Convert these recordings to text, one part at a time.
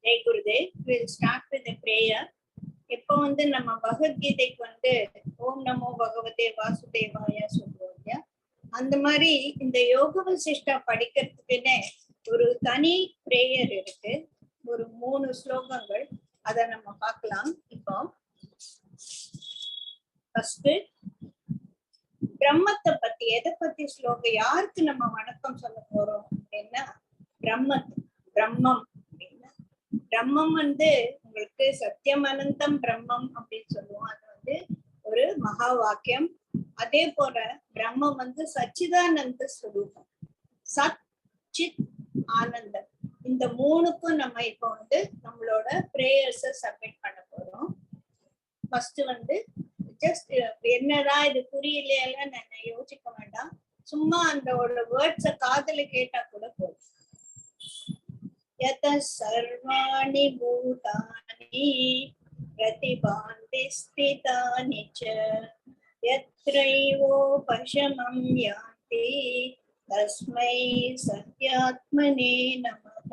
Jai Gurudev. We'll start with a prayer. இப்போ நம்ம பகவத்கீதைக்கு ஓம் நமோ பகவதே வாசுதேவாய சொல்றோம் இல்லையா? அந்த மாதிரி இந்த யோக வசிஷ்டா படிக்கிறதுக்குன்னே ஒரு தனி பிரேயர் இருக்கு. ஒரு 3 ஸ்லோகங்கள் அதை நம்ம பார்க்கலாம். இப்போ ஃபர்ஸ்ட் பிரம்மத்தை பத்தி, எதை பத்தி ஸ்லோகம், யாருக்கு நம்ம வணக்கம் சொல்ல போறோம் அப்படின்னா பிரம்மம் அப்படின்னா, பிரம்மம் உங்களுக்கு சத்தியம் அனந்தம் பிரம்மம் அப்படின்னு சொல்லுவோம். அது ஒரு மகா வாக்கியம். அதே போல பிரம்மம் சச்சிதானந்த ஸ்வரூபம், சத் சித் ஆனந்தம். இந்த 3க்கும் நம்ம இப்போ நம்மளோட பிரேயர்ஸை சப்மிட் பண்ண போறோம். ஃபர்ஸ்ட் ஜஸ்ட் என்னதான் இது புரியலையெல்லாம் நான் யோசிக்க வேண்டாம். சும்மா அந்த வேர்ட்ஸ காதுல கேட்டா கூட போதும். யத சர்வாணி பூதானி பிரதிபாந்தி ஸ்திதானி ச யத்ரைவோ பஷமம் யாந்தி தஸ்மை சத்யாத்மனே நமஹ.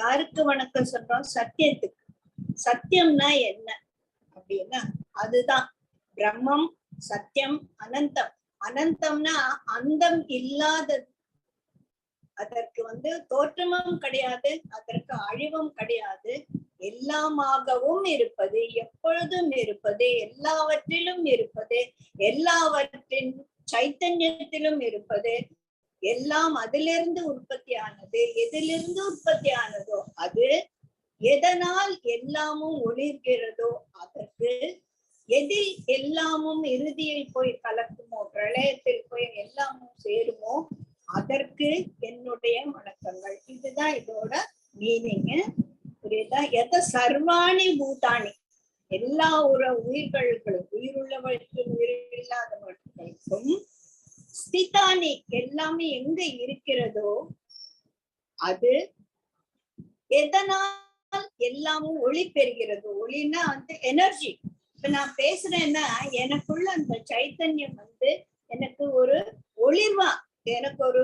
யாருக்கு வணக்கம் சொல்றோம்? சத்தியத்துக்கு. சத்தியம்னா என்ன அப்படின்னா அதுதான் பிரம்மம், சத்தியம், அனந்தம். அனந்தம்னா அந்தம் இல்லாதது. அதற்கு தோற்றமும் கிடையாது, அதற்கு அழிவும் கிடையாது. எல்லாமாகவும் இருப்பது, எப்பொழுதும் இருப்பது, எல்லாவற்றிலும் இருப்பது, எல்லாவற்றின் சைத்தன்யத்திலும் இருப்பது, எல்லாம் அதிலிருந்து உற்பத்தி ஆனது. எதிலிருந்து உற்பத்தி ஆனதோ அது, எதனால் எல்லாமும் ஒளிர்கிறதோ அதற்கு, எதில் எல்லாமும் இறுதியில் போய் கலக்குமோ, பிரளயத்தில் போய் எல்லாமும் சேருமோ அதற்கு என்னுடைய வணக்கங்கள். இதுதான் இதோட மீனிங். புரியுதா? எத சர்வாணி பூதானி, எல்லா உயிர்களுக்கும், உயிருள்ளவர்களுக்கும் உயிரில்லாதவர்களுக்கும், ஸ்திதானி எல்லாமே எங்க இருக்கிறதோ அது, எதனால் எல்லாமும் ஒளி பெறுகிறது. ஒளினா எனர்ஜி. இப்ப நான் பேசுறேன்னா எனக்குள்ள அந்த சைத்தன்யம் எனக்கு ஒரு ஒளிர்வா, எனக்கு ஒரு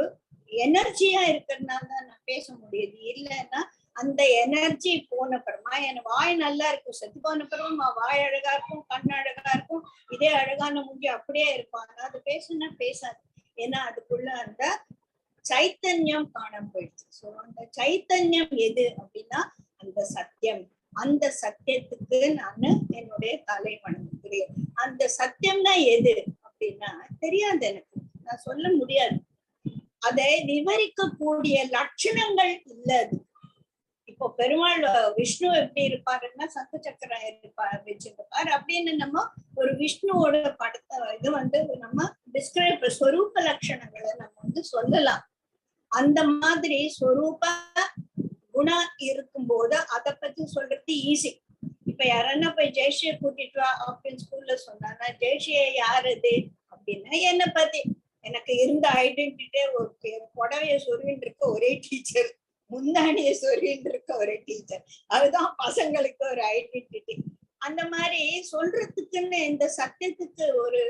எனர்ஜியா இருக்கிறதுனால தான் நான் பேச முடியுது. இல்லைன்னா அந்த எனர்ஜி போன பிறமா என் வாய் நல்லா இருக்கும், செத்து போன பிறகு வாய் அழகா இருக்கும், கண் அழகா இருக்கும், இதே அழகான மூஞ்சி அப்படியே இருக்கும். ஆனா அது பேசுனா பேசாது. ஏன்னா அதுக்குள்ள அந்த சைத்தன்யம் காணாம போயிடுச்சு. சோ அந்த சைத்தன்யம் எது அப்படின்னா அந்த சத்தியம். அந்த சத்தியத்துக்கு நான் என்னுடைய தலை வணங்குகிறேன். அந்த சத்தியம்னா எது அப்படின்னா தெரியாது, எனக்கு நான் சொல்ல முடியாது. அதை விவரிக்கக்கூடிய லட்சணங்கள் இல்லது. இப்போ பெருமாள் விஷ்ணு எப்படி இருப்பாருன்னா சங்கு சக்கரம் வச்சிருப்பார் அப்படின்னு நம்ம ஒரு விஷ்ணுவோட படத்தை நம்ம டிஸ்கிரைப், ஸ்வரூப லட்சணங்களை நம்ம சொல்லலாம். அந்த மாதிரி ஸ்வரூப குணா இருக்கும் போது அதை பத்தி சொல்றது ஈஸி. இப்ப யாரன்னா போய் ஜெயஸ்ரீ கூட்டிட்டு வா அப்படின்னு ஸ்கூல்ல சொன்னா, ஜெயஸ்ரீ யாருது அப்படின்னா என்ன பத்தி எனக்கு இருந்த ஐடென்டிட்டியே ஒரு புடவைய சொல்லிட்டு இருக்க ஒரே டீச்சர், முந்தானிய சொல்லிட்டு இருக்க ஒரே டீச்சர், அதுதான் பசங்களுக்கு ஒரு ஐடென்டிட்டி. அந்த மாதிரி சொல்றதுக்குன்னு இந்த சத்தியத்துக்கு ஒரு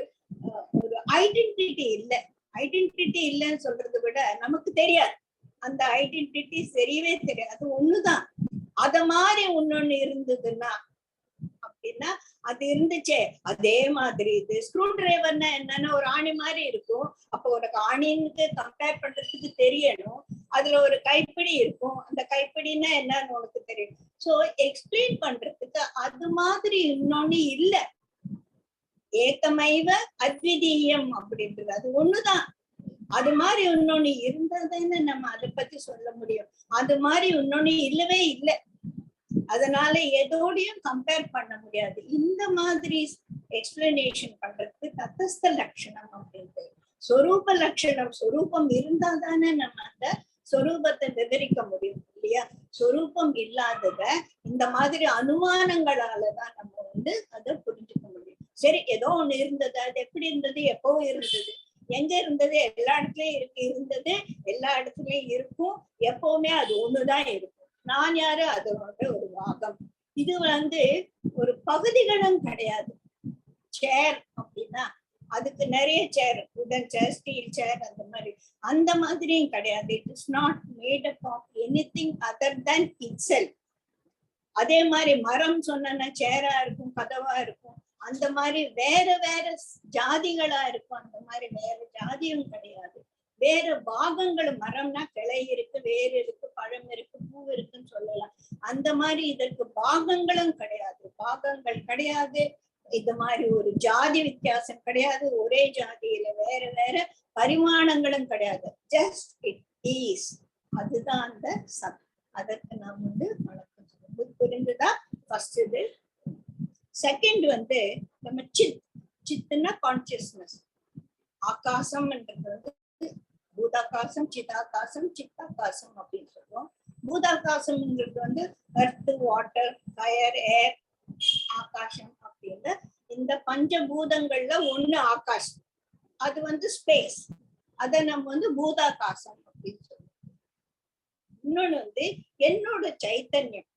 ஐடென்டிட்டி இல்லை. ஐடென்டிட்டி இல்லைன்னு சொல்றதை விட நமக்கு தெரியாது, அந்த ஐடென்டிட்டி தெரியவே தெரியாது. அது ஒண்ணுதான். அத மாதிரி ஒன்னொன்னு இருந்ததுன்னா அப்படின்னா அது இருந்துச்சே அதே மாதிரி இது. ஸ்க்ரூ டிரைவர்னா என்னன்னா ஒரு ஆணி மாதிரி இருக்கும். அப்போ உனக்கு ஆணின்னு கம்பேர் பண்றதுக்கு தெரியணும். அதுல ஒரு கைப்பிடி இருக்கும், அந்த கைப்பிடின்னா என்னன்னு உனக்கு தெரியும். சோ எக்ஸ்பிளைன் பண்றதுக்கு அது மாதிரி இன்னொன்னு இல்லை. ஏகமைவ அத்விதீயம் அப்படின்றது அது ஒண்ணுதான். அது மாதிரி இன்னொன்னு இருந்ததுன்னு நம்ம அதை பத்தி சொல்ல முடியும். அது மாதிரி இன்னொன்னு இல்லவே இல்லை. அதனால எதோடையும் கம்பேர் பண்ண முடியாது. இந்த மாதிரி எக்ஸ்பிளனேஷன் பண்றதுக்கு தத்தஸ்த லட்சணம் அப்படின்ட்டு சொரூப லட்சணம். சொரூபம் இருந்தா தானே நம்ம அந்த சொரூபத்தை விவரிக்க முடியும் இல்லையா? சொரூபம் இல்லாதத இந்த மாதிரி அனுமானங்களாலதான் நம்ம அதை புரிஞ்சுக்க முடியும். சரி, ஏதோ ஒண்ணு இருந்தது, அது எப்படி இருந்தது, எப்போ இருந்தது, எங்க இருந்தது, எல்லா இடத்துலயும் இருந்தது, எல்லா இடத்துலயும் இருக்கும், எப்பவுமே அது ஒண்ணுதான் இருக்கும். நான் யாரு? அதோட ஒரு பாகம். இது ஒரு பகுதிகளும் கிடையாது. சேர் அப்படின்னா அதுக்கு நிறைய சேர், உடன் சேர், ஸ்டீல் சேர், அந்த மாதிரியும் கிடையாது. It is not made up of anything other than itself. அதே மாதிரி மரம் சொன்னா சேரா இருக்கும், கதவா இருக்கும். அந்த மாதிரி வேற வேற ஜாதிகளா இருக்கும். அந்த மாதிரி வேற ஜாதியும் கிடையாது. வேற பாகங்கள், மரம்னா கிளை இருக்கு, வேர் இருக்கு, பழம் இருக்கு, பூ இருக்குன்னு சொல்லலாம். அந்த மாதிரி இதற்கு பாகங்களும் கிடையாது, பாகங்கள் கிடையாது. இது மாதிரி ஒரு ஜாதி வித்தியாசம் கிடையாது. ஒரே ஜாதியில வேற வேற பரிமாணங்களும் கிடையாது. Just it is. அதுதான் அந்த சத். அதற்கு நாம் வணக்கம் சொல்லுவோம். புரிஞ்சுதா? ஃபர்ஸ்ட் இது. செகண்ட் நம்ம சித்துன்னா கான்சியஸ்னஸ். ஆகாசம்ன்றது பூதாகாசம், சிதாகாசம், சித்தாகாசம் அப்படின்னு சொல்லுவோம். பூதாகாசம்ன்றது எர்த், வாட்டர், ஃபயர், ஏர், ஆகாசம் அப்படின்னு இந்த பஞ்சபூதங்கள்ல ஒண்ணு ஆகாசம். அது ஸ்பேஸ். அத நம்ம பூதாகாசம் அப்படின்னு சொல்லுவோம். இன்னொன்னு என்னோட சைத்தன்யம்,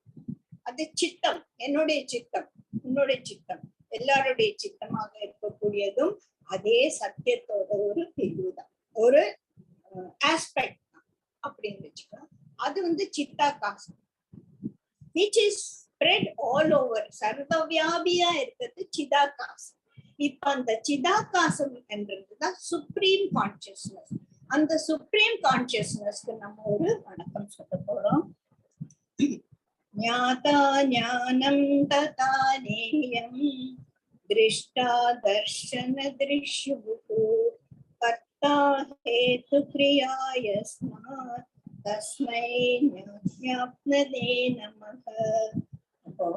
அது சித்தம், என்னுடைய சித்தம், உன்னுடைய சித்தம், எல்லாருடைய சித்தமாக இருக்கக்கூடியதும் அதே சத்தியத்தோட ஒரு பிரிவுதான், ஒரு ஆஸ்பெக்ட் தான் அப்படின்னு வச்சுக்கலாம். அது சித்தாகாசம், which is spread all over, சர்வவியாபியா இருக்கிறது சிதாகாசம். இப்ப அந்த சிதாகாசம் என்றதுதான் சுப்ரீம் கான்சியஸ்னஸ். அந்த சுப்ரீம் கான்சியஸ்னஸ்க்கு நம்ம ஒரு வணக்கம் சொல்ல போறோம். ஞாதா ஞானம் ததா நேயம் திருஷ்டா தர்ஷன திருஷ்யுபு கர்த்தா ஹேது கிரியாயஸ்மாத் தஸ்மை ஞாத்யாப்னதே நமஹ. அப்போ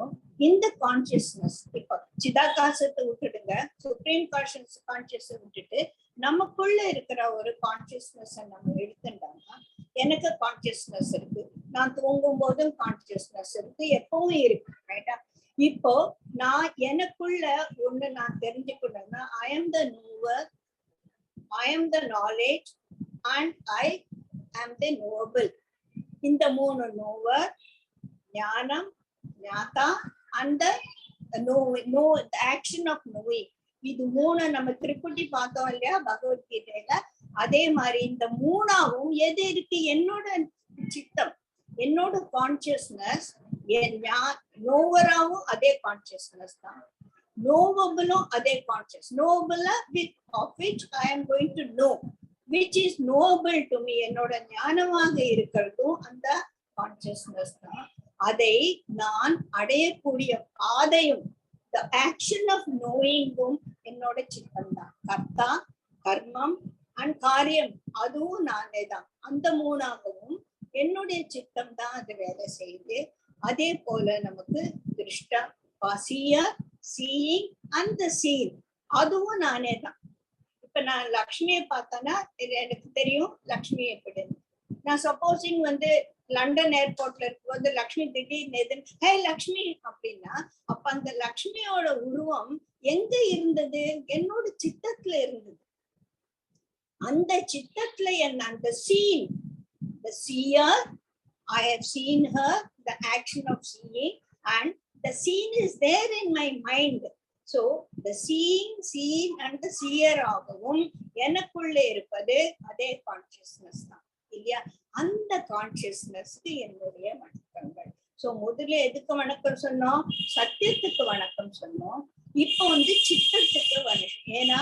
இந்த கான்சியஸ்னஸ், இப்ப சிதாகாசத்தை விட்டுடுங்க, சுப்ரீம் கான்சியஸ் விட்டுட்டு நமக்குள்ள இருக்கிற ஒரு கான்சியஸ்னஸ் நம்ம எடுத்துட்டோம்னா, எனக்கு கான்சியஸ்னஸ் இருக்கு, நான் தூங்கும் போதும் கான்சியஸ்னஸ் இருக்கு, எப்பவும் இருக்கு, ரைட்டா? இப்போ நான் எனக்குள்ள ஒண்ணு நான் தெரிஞ்சுக்கணும்னா, I am the நோவர், I am the knowledge and I ஆம் த நோவபிள். இந்த மூணு நோவர், ஞானம், ஞாதா and the action of knowing, இது மூணு நம்ம திருக்குட்டி பார்த்தோம் இல்லையா பகவத்கீதையில. அதே மாதிரி இந்த மூணாவும் எது இருக்கு? என்னோட சித்தம், என்னோட கான்சியஸ்னஸ். நோவராவும் அதே கான்சியஸ்னஸ் தான், நோவபிளும் அதே conscious. நோவபிள் of which I am going to know, which is knowable to me, என்னோட ஞானமாக இருக்கிறதும் அந்த கான்சியஸ்னஸ் தான். அதை நான் அடையக்கூடிய பாதையும், the action of knowing-உம் என்னோட சித்தம் தான். கர்த்தா, கர்மம் அண்ட் காரியம், அதுவும் நானே தான். அந்த மூணாகவும் என்னுடைய சித்தம் தான் அது வேலை செய்யுது. அதே போல நமக்கு திருஷ்டா, சீயிங் அண்ட் த சீன், அதுவும் நானே தான். இப்ப நான் லக்ஷ்மியை பார்த்தேன்னா எனக்கு தெரியும் லக்ஷ்மி எப்படின்னு. நான் சப்போசிங் லண்டன் ஏர்போர்ட்ல இருக்கும்போது லக்ஷ்மி திடீர்னு ஹே லக்ஷ்மி அப்படின்னா, அப்ப அந்த லக்ஷ்மியோட உருவம் எங்க இருந்தது? என்னோட சித்தத்துல இருந்தது. அந்த சித்தத்துல அந்த scene, the seer, I have seen her, the action of seeing, and the scene is there in my mind. So the seeing, seen and the seer ஆகவும் எனக்குள்ள இருப்பது அதே கான்சியஸ்னஸ் தான் இல்லையா? அந்த கான்சியஸ்னஸ்க்கு என்னுடைய வணக்கங்கள். சோ முதல்ல எதுக்கு வணக்கம் சொன்னோம்? சத்தியத்துக்கு வணக்கம் சொன்னோம். இப்போ சித்தத்துக்கு வணக்கம். ஏன்னா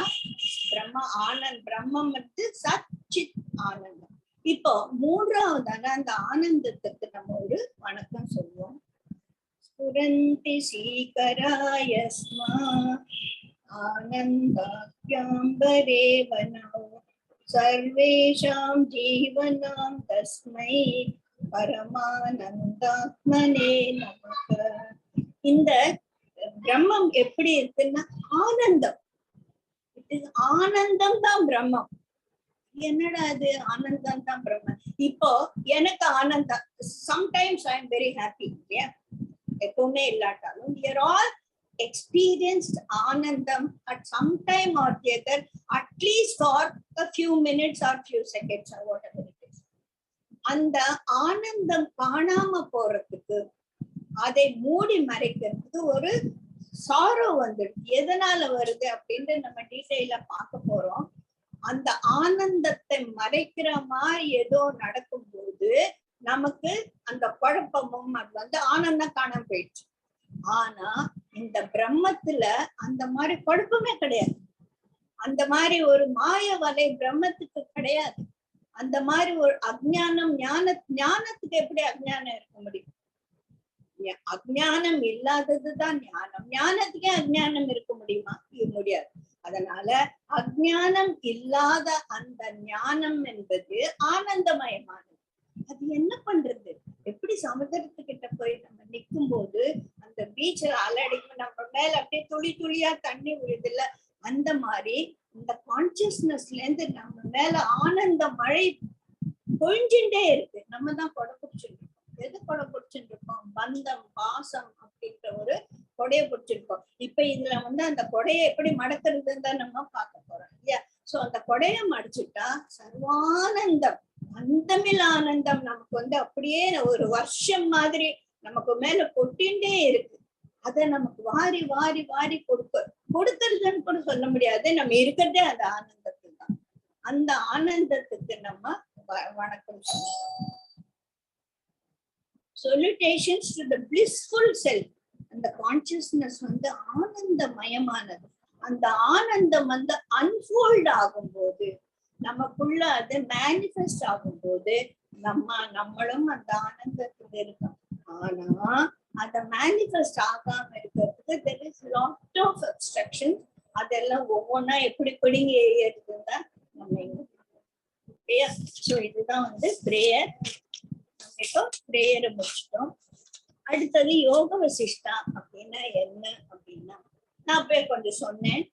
பிரம்மம் சத் சித் ஆனந்தம். இப்போ மூன்றாவதான அந்த ஆனந்தத்துக்கு நம்ம ஒரு வணக்கம் சொல்லுவோம். ஸ்புரந்தி சீகராயஸ்மா ஆனந்தாக்யாம்பரே வனோ சர்வேஷாம் ஜீவனாம் தஸ்மை பரமானந்தாத்மனே நமக. இந்த பிரம்மம் எப்படி இருக்குன்னா ஆனந்தம். ஆனந்தம் தான் பிரம்மம். என்னடா அது ஆனந்தம் தான் பிரம்மம்? இப்போ எனக்கு ஆனந்தம், sometimes I am very happy, எப்பவுமே இல்லாட்டாலும் we are all experienced ஆனந்தம் at some time or the other, at least for a few minutes or few seconds or whatever it is. அந்த ஆனந்தம் காணாம போறதுக்கு, அதை மூடி மறைக்கிறதுக்கு ஒரு சாரோ வந்துடுது. எதனால வருது அப்படின்னு நம்ம டீட்டெயிலா பார்க்க போறோம். அந்த ஆனந்தத்தை மறைக்கிற மாதிரி ஏதோ நடக்கும் போது நமக்கு அந்த குழப்பமும் அது வந்து ஆனந்தம் காணாம போயிடுச்சு. ஆனா இந்த பிரம்மத்துல அந்த மாதிரி குழப்பமே கிடையாது. அந்த மாதிரி ஒரு மாய வலை பிரம்மத்துக்கு கிடையாது. அந்த மாதிரி ஒரு அஜ்ஞானம் ஞானத்துக்கு எப்படி அஜ்ஞானம் இருக்க முடியும்? அஜ்ஞானம் இல்லாததுதான் ஞானம். ஞானத்துக்கே அஜ்ஞானம் இருக்க முடியுமா? முடியாது. அதனால அஜ்ஞானம் இல்லாத அந்த ஞானம் என்பது ஆனந்தமயமானது. அது என்ன பண்றது? எப்படி சமுதிரத்துக்கிட்ட போய் நம்ம நிக்கும் போது அந்த பீச்சில் அலடிக்கும், நம்ம மேல அப்படியே துளி துளியா தண்ணி விழுது இல்ல, அந்த மாதிரி இந்த கான்சியஸ்னஸ்ல இருந்து நம்ம மேல ஆனந்த மழை பொழிஞ்சுட்டே இருக்கு. நம்ம தான் கொடை பிடிச்சிட்டு இருக்கோம். எது கொடை பிடிச்சிட்டு இருக்கோம்? பந்தம், பாசம் அப்படின்ற ஒரு கொடையை பிடிச்சிருக்கோம். இப்ப இதுல வந்து அந்த கொடையை எப்படி மடக்கிறதுன்னு தான் நம்ம பார்க்க போறோம் இல்லையா? சோ அந்த கொடையை மடிச்சுட்டா சர்வானந்தம், அந்தமில் ஆனந்தம் நமக்கு வந்து அப்படியே ஒரு வருஷம் மாதிரி நமக்கு மேல கொட்டிண்டே இருக்கு. அதை நமக்கு வாரி வாரி வாரி கொடுக்கறதுன்னு கூட சொல்ல முடியாது. நம்ம இருக்கிறதே அந்த ஆனந்தத்துக்கு தான். அந்த ஆனந்தத்துக்கு நம்ம வணக்கம் சொல்லுவோம். Salutations to the blissful self. அந்த கான்சியஸ்னஸ் வந்து ஆனந்தமயமானது. அந்த ஆனந்தம் வந்து அன்ஃபோல்ட் ஆகும்போது, நமக்குள்ள அது மேனிஃபெஸ்ட் ஆகும்போது நம்மளும் அந்த ஆனந்தத்துல இருக்கோம். ஆனா அத மேனிஃபெஸ்ட் ஆகாம இருக்கிறதுக்கு there is lot of obstructions. அதெல்லாம் ஒவ்வொன்னா எப்படி பிடிங்கி ஏறியதுன்னா நம்ம இங்க. சோ இதுதான் வந்து பிரேயர். இப்போ பிரேயரை முடிச்சிட்டோம். அடுத்தது யோக வசிஷ்டா அப்படின்னா என்ன அப்படின்னா, நான் போய் கொஞ்சம் சொன்னேன்.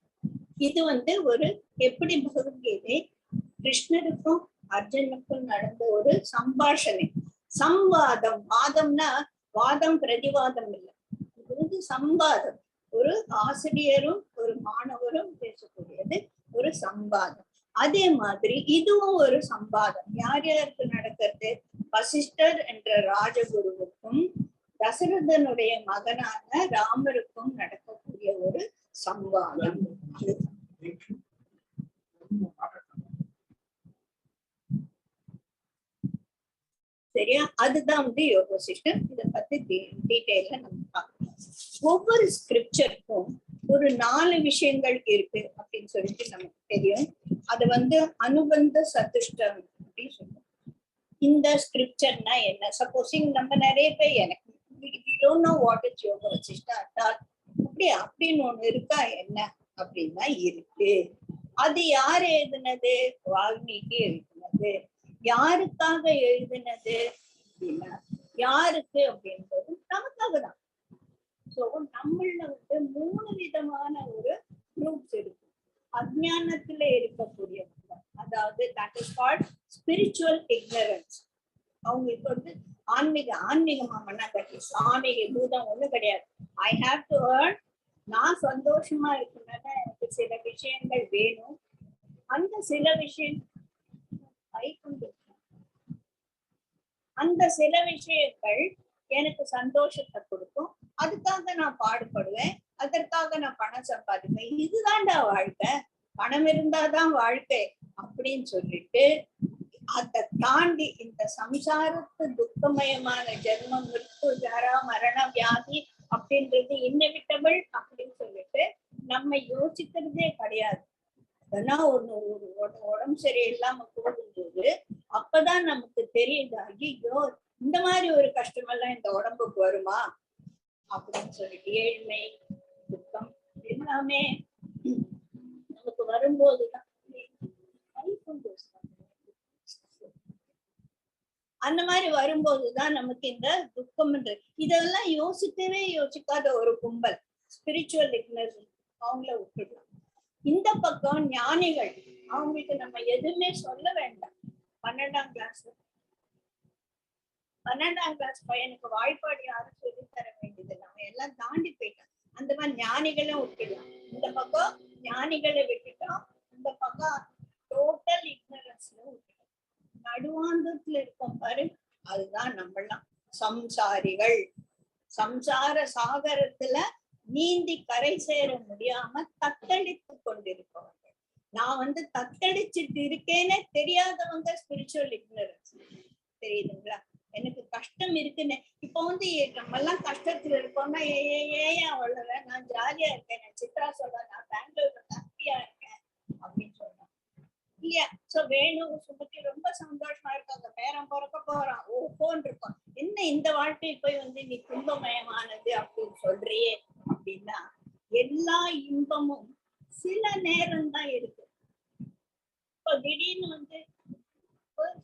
இது வந்து ஒரு எப்படி பகவத்கீதை கிருஷ்ணருக்கும் அர்ஜுனுக்கும் நடந்த ஒரு சம்பாஷணை, சம்வாதம். வாதம்னா வாதம் பிரதிவாதம் இல்லை, இது வந்து சம்வாதம். ஒரு ஆசிரியரும் ஒரு மாணவரும் பேசக்கூடியது ஒரு சம்வாதம். அதே மாதிரி இதுவும் ஒரு சம்வாதம். யார் யாருக்கு நடக்கிறது? வசிஷ்டர் என்ற ராஜகுருவுக்கும் தசரதனுடைய மகனான ராமருக்கும் நடக்கக்கூடிய ஒரு சம்வாதம். சரியா? அதுதான் வந்து யோக சிஸ்டம். இதை பத்தி டீட்டெயில நம்ம பார்க்கலாம். ஒவ்வொரு ஸ்கிரிப்சருக்கும் ஒரு 4 விஷயங்கள் இருக்கு அப்படின்னு சொல்லிட்டு நமக்கு தெரியும். அது வந்து அனுபந்த சதுஷ்டம் அப்படின்னு சொல்லுவோம். இந்த ஸ்கிரிப்சர்னா என்ன? சப்போஸிங் நம்ம நிறைய பேர் எனக்கு யோக வசிஷ்டா அப்படின்னு ஒண்ணு இருக்கா என்ன அப்படின்னா இருக்கு. அது யாரு எழுதுனது? வால்மீகி எழுதுனது. யாருக்காக எழுதுனது அப்படின்னா, யாருக்கு அப்படின்றது நமக்காக தான். சோ நம்மள வந்து 3 விதமான ஒரு குரூப்ஸ் இருக்கு. அஜ்ஞானத்துல இருக்கக்கூடியவங்க, அதாவது that is called spiritual ignorance. அவங்களுக்கு வந்து ஆன்மீகமா ஆன்மீக பூதம் ஒண்ணு கிடையாது. I have to earn. நான் சந்தோஷமா இருக்கணும்னா எனக்கு சில விஷயங்கள் வேணும். அந்த சில விஷயம் அந்த சில விஷயங்கள் எனக்கு சந்தோஷத்தை கொடுக்கும். அதுக்காக நான் பாடுபடுவேன், அதற்காக நான் பணம் சம்பாதிப்பேன். இதுதான்டா வாழ்க்கை, பணம் இருந்தாதான் வாழ்க்கை அப்படின்னு சொல்லிட்டு அதை தாண்டி இந்த சம்சாரத்து துக்கமயமான ஜென்மம், மிருத்து, ஜரா, மரணம், வியாதி அப்படின்றது இன்னெவிட்டபிள் அப்படின்னு சொல்லிட்டு நம்ம யோசிக்கிறதே கிடையாது. அதெல்லாம் உடம்பு சரியில்லாம போகும்போது அப்பதான் நமக்கு தெரியுது, ஐயோ இந்த மாதிரி ஒரு கஷ்டமெல்லாம் இந்த உடம்புக்கு வருமா அப்படின்னு சொல்லிட்டு. ஏழ்மை, துக்கம் எல்லாமே நமக்கு வரும்போதுதான் அந்த மாதிரி வரும்போதுதான் நமக்கு இந்த துக்கம். இதெல்லாம் யோசிக்காத ஒரு கும்பல் ஸ்பிரிச்சுவல் இக்னரன்ஸ், அவங்கள விட்டுடலாம். இந்த பக்கம் ஞானிகள், அவங்களுக்கு நம்ம எதுவுமே சொல்ல வேண்டாம். 12ஆம் கிளாஸ் பையனுக்கு வாய்ப்பாடு யாரும் சொல்லி தர வேண்டியது இல்லை, அவன் எல்லாம் தாண்டி போயிட்டான். அந்த மாதிரி ஞானிகளும் விட்டுடலாம். இந்த பக்கம் ஞானிகளை விட்டுட்டோம், இந்த பக்கம் டோட்டல் இக்னரன்ஸ்ல விட்டுட்டோம். நடுவாந்தத்துல இருக்கோம் பாரு, அதுதான் நம்மளாம் சம்சாரிகள். சம்சார சாகரத்துல நீந்தி கரை சேர முடியாம தத்தளித்து கொண்டிருப்பவர்கள். நான் வந்து தத்தளிச்சுட்டு இருக்கேன்னு தெரியாதவங்க ஸ்பிரிச்சுவல் இக்னரன்ஸ். தெரியுதுங்களா? எனக்கு கஷ்டம் இருக்குன்னு. இப்போ நம்ம எல்லாம் கஷ்டத்துல இருக்கோம்னா ஏன் அவ்வளவு நான் ஜாலியா இருக்கேன், நான் சித்ரா சொல்றேன், நான் பெங்களூர்ல ஹாப்பியா இருக்கேன் அப்படின்னு சொல்றேன் இல்லையா? சோ வேணும் சுமதி ரொம்ப சந்தோஷமா இருக்காங்க, பேரன் பிறக்க போறான், ஓஹோன்னு இருக்கும். என்ன இந்த வாழ்க்கை போய் நீ துன்பமயமானது அப்படின்னு சொல்றியே அப்படின்னா, எல்லா இன்பமும் சில நேரம் தான் இருக்கு. இப்போ திடீர்னு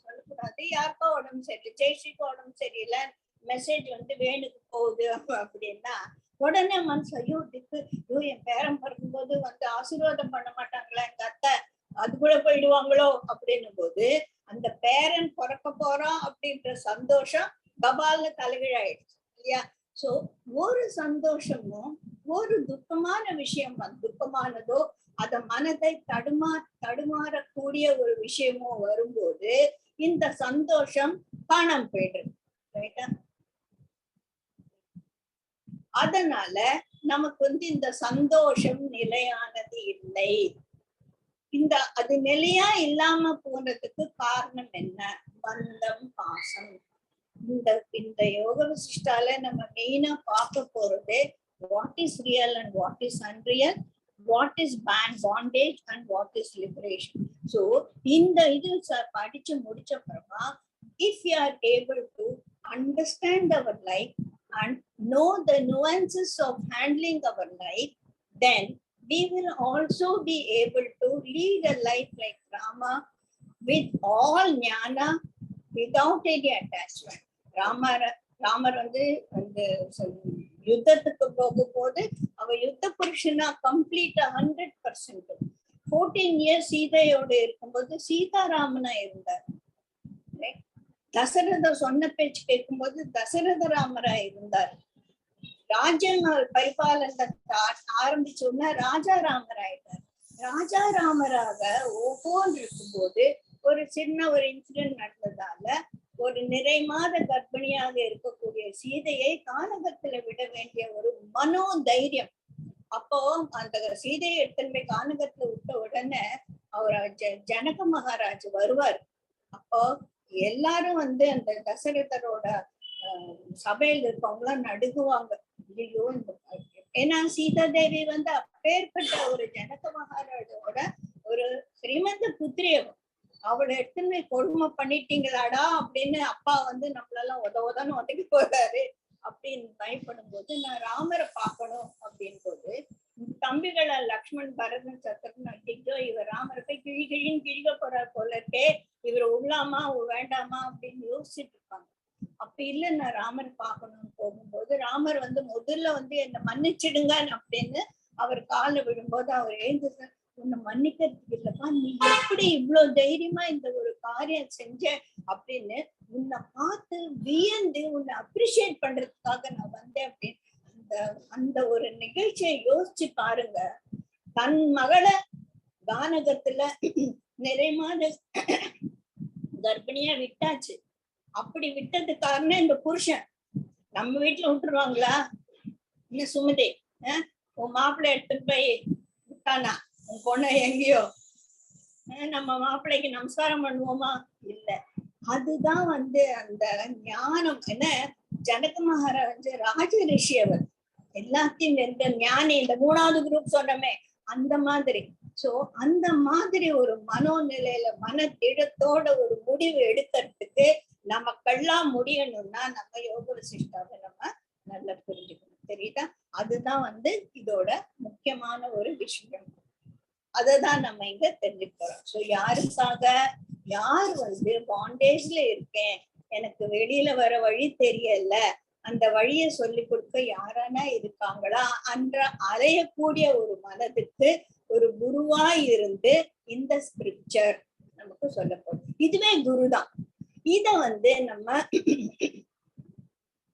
சொல்லக்கூடாது, யாருக்கோ உடம்பு சரியில்லை, ஜெய்ஸ்ரீக்கு உடம்பு சரியில்லை, மெசேஜ் வேணுக்கு போகுது அப்படின்னா உடனே மனசு ஐயோ என் பேரன் பிறக்கும்போது ஆசீர்வாதம் பண்ண மாட்டாங்களா எங்க அத்தை, அது கூட போயிடுவாங்களோ அப்படின்னும் போது அந்த பேரன் பிறக்க போறான் அப்படின்ற சந்தோஷம் கபால்னு தலைகீழாயிடுச்சு இல்லையா? சோ ஒரு சந்தோஷமும் ஒரு துக்கமான விஷயம் துக்கமானதோ அத மனதை தடுமாறக்கூடிய ஒரு விஷயமோ வரும்போது இந்த சந்தோஷம் காணாம போயிடுது. ரைட்டா? அதனால நமக்கு இந்த சந்தோஷம் நிலையானது இல்லை. அது நிலையா இல்லாம போனதுக்கு காரணம் என்ன? பந்தம், பாசம். இந்த யோக விசிஷ்டால நம்ம மெயினா பார்க்க போறது what is real and what is unreal, what is bondage and what is liberation. So இந்த இது படிச்சு முடிச்ச அப்புறமா if you are able to understand our life and know the nuances of handling our life, then we will also be able to lead a life like Rama with all jnana, without any attachment. Ramar அந்த யுத்தத்துக்கு போகும்போது அவ யுத்த புருஷனா கம்ப்ளீட்டா 100%. 14 years சீதையோட இருக்கும்போது சீதாராமனா இருந்தார். தசரதர் சொன்ன பேச்சு கேட்கும்போது தசரத ராமரா இருந்தார். ராஜ்யம் பரிபாலனை ஆரம்பிச்சோன்னா ராஜாராமராயிட்டார். ராஜாராமராக ஓஹோன்னு இருக்கும்போது ஒரு சின்ன ஒரு இன்சிடென்ட் நடந்ததால ஒரு நிறை மாத கர்ப்பிணியாக இருக்கக்கூடிய சீதையை கானகத்துல விட வேண்டிய ஒரு மனோ தைரியம். அப்போ அந்த சீதையை எடுத்துன்னு போய் கானகத்துல விட்ட உடனே அவர் ஜனக மகாராஜ் வருவார். அப்போ எல்லாரும் அந்த தசரதரோட சபையில் இருக்கவங்களாம் நடுங்குவாங்க. ஐயோ ஏன்னா சீதா தேவி அப்பேற்பட்ட ஒரு ஜனக மகாராஜோட ஒரு ஸ்ரீமந்த புத்திரியவன். அவளை எடுத்துன்னு கொடுமை பண்ணிட்டீங்களாடா அப்படின்னு அப்பா நம்மளெல்லாம் உதவுதான்னு உதவி போறாரு அப்படின்னு பயப்படும் போது நான் ராமரை பார்க்கணும் அப்படின்னு போது தம்பிகளை லக்ஷ்மண், பரதன், சத்ருகன் அடிக்கோ இவர் ராமரை போய் கிழின்னு கிழிக்க போறாரு போல இருக்கே, இவர் உள்ளாமா வேண்டாமா அப்படின்னு யோசிச்சுட்டு இருப்பாங்க. அப்ப இல்ல நான் ராமர் பார்க்கணும்னு போகும்போது ராமர் முதல்ல என்னை மன்னிச்சிடுங்க அப்படின்னு அவர் கால விடும்போது அவர் எழுந்து உன்னை மன்னிக்கிறதுக்கு இல்லப்பா, நீ எப்படி இவ்வளவு தைரியமா இந்த ஒரு காரியம் செஞ்ச அப்படின்னு உன்னை பார்த்து வியந்து உன்னை அப்ரிஷியேட் பண்றதுக்காக நான் வந்தேன் அப்படின்னு அந்த ஒரு நிகழ்ச்சியை யோசிச்சு பாருங்க. தன் மகளை கானகத்துல நிறைமாத கர்ப்பிணியா விட்டாச்சு. அப்படி விட்டது காரணம் இந்த புருஷன். நம்ம வீட்டுல விட்டுருவாங்களா? இன்னும் சுமதி உன் மாப்பிள்ளை எடுத்துட்டு போய் விட்டானா உன் பொண்ணை எங்கேயோ, நம்ம மாப்பிள்ளைக்கு நமஸ்காரம் பண்ணுவோமா? இல்ல. அதுதான் அந்த ஞானம். என்ன ஜனக மகாராஜ் ராஜ ரிஷி, அவர் எல்லாத்தையும் எந்த ஞானி, இந்த 3வது குரூப் சொன்னமே அந்த மாதிரி. சோ அந்த மாதிரி ஒரு மனோநிலையில மனத்திடத்தோட ஒரு முடிவு எடுக்கிறதுக்கு நமக்கெல்லாம் முடியணும்னா நம்ம யோக விசிஷ்டாவை நம்ம நல்லா புரிஞ்சுக்கணும். தெரியுதா? அதுதான் இதோட முக்கியமான ஒரு விஷயம். அததான் நம்ம இங்க தெரிஞ்சுக்க போறோம். சோ யாருக்காக? யார் பாண்டேஜ்ல இருக்கேன், எனக்கு வெளியில வர வழி தெரியல, அந்த வழியை சொல்லி கொடுக்க யாரானா இருக்காங்களா என்ற அலையக்கூடிய ஒரு மனதுக்கு ஒரு குருவாய் இருந்து இந்த ஸ்கிரிப்சர் நமக்கு சொல்ல போறோம். இதுவே குருதான். இத நம்ம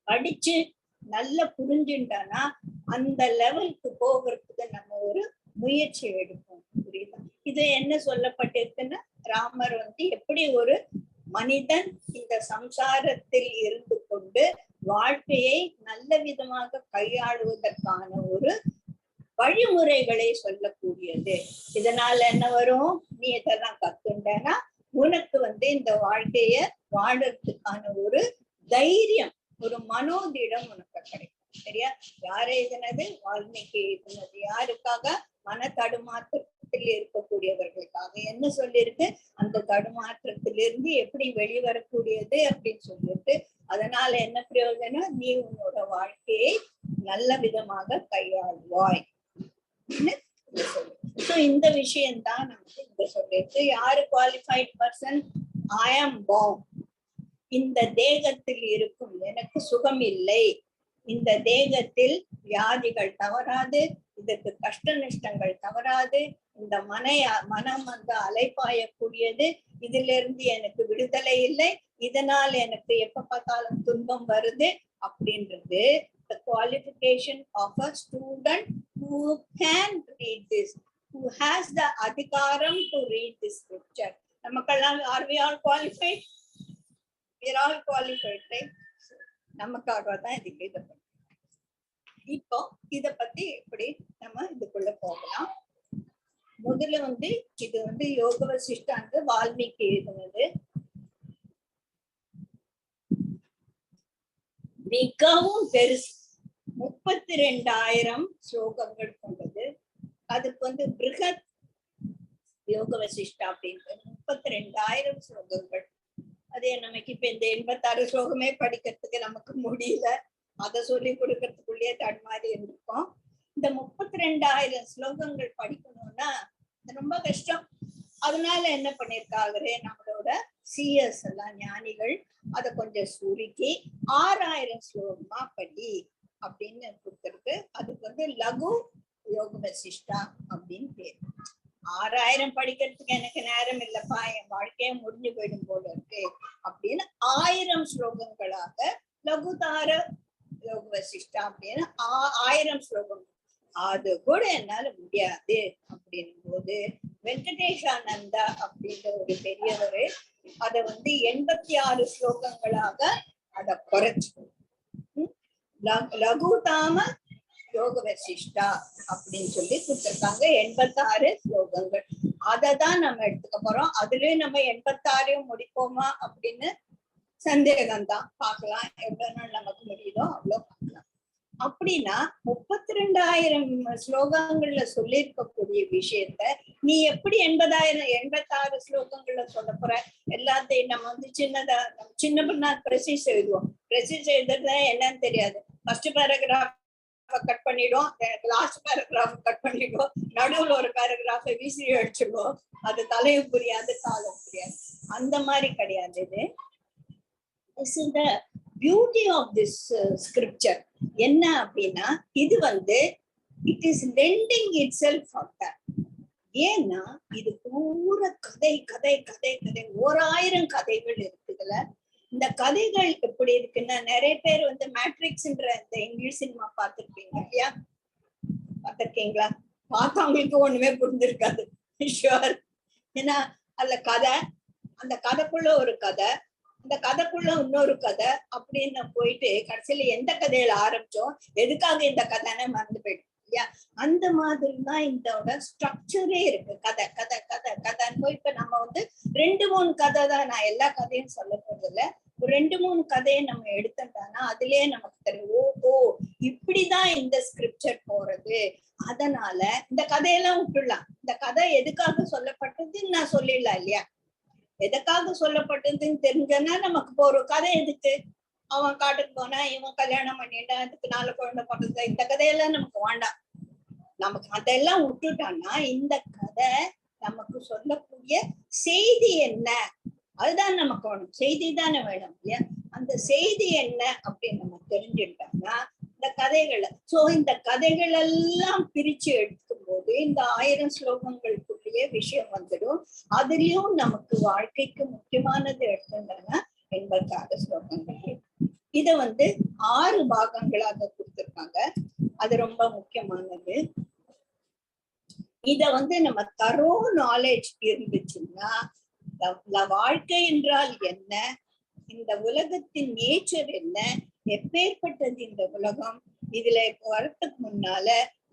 படிச்சு நல்லா புரிஞ்சுட்டானா அந்த லெவலுக்கு போகிறதுக்கு நம்ம ஒரு முயற்சி எடுப்போம். புரியுதா? இது என்ன சொல்லப்பட்டிருக்குன்னா, ராமர் எப்படி ஒரு மனிதன் இந்த சம்சாரத்தில் இருந்து கொண்டு வாழ்க்கையை நல்ல விதமாக கையாளுவதற்கான ஒரு வழிமுறைகளை சொல்லக்கூடியது. இதனால என்ன வரும்? நீ இதெல்லாம் கத்துண்டனா உனக்கு இந்த வாழ்க்கைய வாழறதுக்கான ஒரு தைரியம், ஒரு மனோதிடம் உனக்கு கிடைக்கும். சரியா? யாரு எழுதினது? வால்மீகி எழுதினது. யாருக்காக? மன தடுமாற்றத்தில் இருக்கக்கூடியவர்களுக்காக. என்ன சொல்லியிருக்கு? அந்த தடுமாற்றத்திலிருந்து எப்படி வெளிவரக்கூடியது அப்படின்னு சொல்லிட்டு, அதனால என்ன பிரயோஜனம்? நீ உன்னோட வாழ்க்கையை நல்ல விதமாக கையாள்வாய். சோ இந்த விஷயம்தான் நமக்கு இங்க சொல்லிருக்கு. யாரு குவாலிஃபைட் பர்சன்? ஐ ஆம் பவுண்ட். இந்த தேகத்தில் இருக்கும் எனக்கு சுகம் இல்லை. இந்த தேகத்தில் வியாதிகள் தவறாது, இதற்கு கஷ்ட நஷ்டங்கள் தவறாது, இந்த மனம் வந்து அலைப்பாயக்கூடியது, இதுல இருந்து எனக்கு விடுதலை இல்லை, இதனால் எனக்கு எப்ப பார்த்தாலும் துன்பம் வருது அப்படின்றது the qualification of a student who can read this, who has the adhikaram to read this scripture. நமக்கெல்லாம் are we all qualified? We are all qualified, right? நமக்காக தான் இதுக்கு இதை பத்தி. இப்போ இத பத்தி எப்படி நம்ம இதுக்குள்ள போகலாம். முதல்ல வந்து இது வந்து யோக வசிஷ்டாங்க வால்மீகி எழுதினது. மிகவும் பெருசு, 32,000 ஸ்லோகங்கள் கொண்டது. அதுக்கு வந்து பிருகத் யோக வசிஷ்டா அப்படின்றது 32,000 ஸ்லோகங்கள். அதே நமக்கு இப்ப இந்த 86 ஸ்லோகமே படிக்கிறதுக்கு நமக்கு முடியல. அதை சொல்லி கொடுக்கறதுக்குள்ளேயே தடுமாறி இருந்திருக்கோம். இந்த 32,000 ஸ்லோகங்கள் படிக்கணும்னா ரொம்ப கஷ்டம். அதனால என்ன பண்ணிருக்காரு நம்மளோட சிஎஸ் எல்லாம் ஞானிகள் அதை கொஞ்சம் சுருக்கி 6,000 ஸ்லோகமா படி அப்படின்னு கொடுத்துருக்கு. அதுக்கு வந்து லகு யோக வசிஷ்டா அப்படின்னு பேரு. 6,000 படிக்கிறதுக்கு எனக்கு நேரம் இல்லப்பா, என் வாழ்க்கைய முடிஞ்சு போயிடும் போல இருக்கு அப்படின்னு 1000 ஸ்லோகங்களாக லகுதார யோக வசிஷ்டா அப்படின்னு 1000 ஸ்லோகம். அது கூட என்னால முடியாது அப்படின்னும் போது வெங்கடேஷானந்தா அப்படின்ற ஒரு பெரியவரு அதை வந்து 86 ஸ்லோகங்களாக அதை குறைச்சு லகுதாம யோக வசிஷ்டா அப்படின்னு சொல்லி கொடுத்திருக்காங்க. 86 ஸ்லோகங்கள். அததான் நம்ம எடுத்துக்க போறோம். அதுலயும் நம்ம 86 முடிப்போமா அப்படின்னு சந்தேகம் தான். பார்க்கலாம், எவ்வளவு நாள் நமக்கு முடியுதோ அவ்வளவு பார்க்கலாம். அப்படின்னா 32,000 ஸ்லோகங்கள்ல சொல்லி இருக்கக்கூடிய விஷயத்த நீ எப்படி 86 ஸ்லோகங்கள்ல சொல்ல போற? எல்லாத்தையும் நம்ம வந்து சின்ன பண்ணா பிரசிஸ் எழுதுவோம். பிரசிஸ் எழுதுறதுல என்னன்னு தெரியாது. ஃபர்ஸ்ட் பேராகிராஃப் கட் பண்ணிடும், லாஸ்ட் பேராகிராஃப் கட் பண்ணிடும், நடுவுல ஒரு பேராகிராஃப் வீசி அடிச்சிடுவோம். அது தலையும் புரியாது, காலம் புரியாது. அந்த மாதிரி கிடையாது இது. This is the beauty of this scripture. என்ன அப்படின்னா இது வந்து it is lending itself after. ஏன்னா இது பூரா கதை கதை கதை கதை 1000 கதைகள் இருக்குதுல. இந்த கதைகள் எப்படி இருக்குன்னா, நிறைய பேர் வந்து மேட்ரிக்ஸ்ன்ற இந்த இங்கிலீஷ் சினிமா பார்த்திருப்பீங்க இல்லையா? பார்த்திருக்கீங்களா? பார்த்தவங்களுக்கு ஒண்ணுமே புரிஞ்சிருக்காது ஷுவர். ஏன்னா அதுல கதை, அந்த கதைக்குள்ள ஒரு கதை, அந்த கதைக்குள்ள இன்னொரு கதை அப்படின்னு போயிட்டு கடைசியில எந்த கதையில ஆரம்பிச்சோம், எதுக்காக இந்த கதைன்னு மறந்து போயிடும் இல்லையா? அந்த மாதிரிதான் இதோட ஸ்ட்ரக்சரே இருக்கு. கதை கதை கதை கதைன்னு இப்ப நம்ம வந்து 2-3 கதை தான், நான் எல்லா கதையும் சொல்ல போறதில்ல, ஒரு 2-3 கதையை நம்ம எடுத்துட்டோம்னா அதுலயே நமக்கு தெரியும், ஓஹோ இப்படிதான் இந்த ஸ்கிரிப்சர் போறது. அதனால இந்த கதையெல்லாம் விட்டுடலாம். இந்த கதை எதுக்காக சொல்லப்பட்டதுன்னு நான் சொல்லிடலாம் இல்லையா? எதுக்காக சொல்லப்பட்டதுன்னு தெரிஞ்சனா நமக்கு ஒரு கதை எதுக்கு? அவன் காட்டுக்கு போனா, இவன் கல்யாணம் பண்ணிட்டான், அதுக்கு 4 குழந்தை பிறந்தது, இந்த கதையெல்லாம் நமக்கு வேண்டாம். நமக்கு அதெல்லாம் விட்டுட்டான்னா இந்த கதை நமக்கு சொல்லக்கூடிய செய்தி என்ன, அதுதான் நமக்கு வேணும். செய்தி தானே வேணும் இல்லையா? அந்த செய்தி என்ன அப்படின்னு நம்ம தெரிஞ்சுட்டோம்னா இந்த கதைகளை, சோ இந்த கதைகள் எல்லாம் பிரிச்சு எடுக்கும் போது இந்த 1000 ஸ்லோகங்களுக்குள்ளேயே விஷயம் வந்துடும். அதுலயும் நமக்கு வாழ்க்கைக்கு முக்கியமானது எடுத்துட்டோம்னா 86 ஸ்லோகங்கள். இத வந்து 6 பாகங்களாக கொடுத்திருக்காங்க. அது ரொம்ப முக்கியமானது. இத வந்து நம்ம தரோ நாலேஜ் இருந்துச்சுன்னா வாழ்க்கை என்றால் என்ன, இந்த உலகத்தின் நேச்சர் என்ன, எப்பேற்பட்டது இந்த உலகம். இதுல வரத்துக்கு முன்னால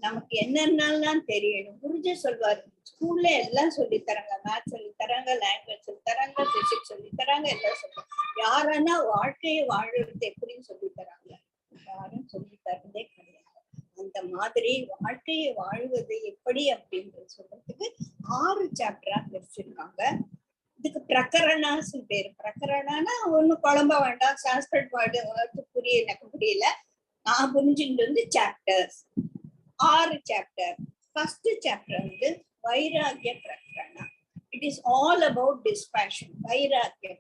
நமக்கு என்னென்னலாம் தெரியணும். குருஜி சொல்வாரு, ஸ்கூல்ல எல்லாம் சொல்லி தராங்க, மேத்ஸ் சொல்லி தராங்க, லாங்குவேஜ் சொல்லி தராங்க, பிசிக்ஸ் சொல்லி தராங்க, எல்லாம் சொல்றாங்க. யாரன்னா வாழ்க்கையை வாழறது எப்படின்னு சொல்லி தராங்க? யாரும் சொல்லி தரதே கிடையாது. அந்த மாதிரி வாழ்க்கையை வாழ்வது எப்படி அப்படின்றது சொல்றதுக்கு 6 சாப்டரா பிரிச்சிருக்காங்க. இதுக்கு பிரகரணாஸ் பேரு. பிரகரணானா ஒண்ணு குழம்ப வேண்டாம், சான்ஸ்கிரிட் வேர்டு எனக்கு புரியல, நான் புரிஞ்சுட்டு வந்து சாப்டர்ஸ் 6 சாப்டர். ஃபர்ஸ்ட் சாப்டர் வந்து வைராகிய பிரகரணா. It is all about டிஸ்பேஷன். வைராகியம்,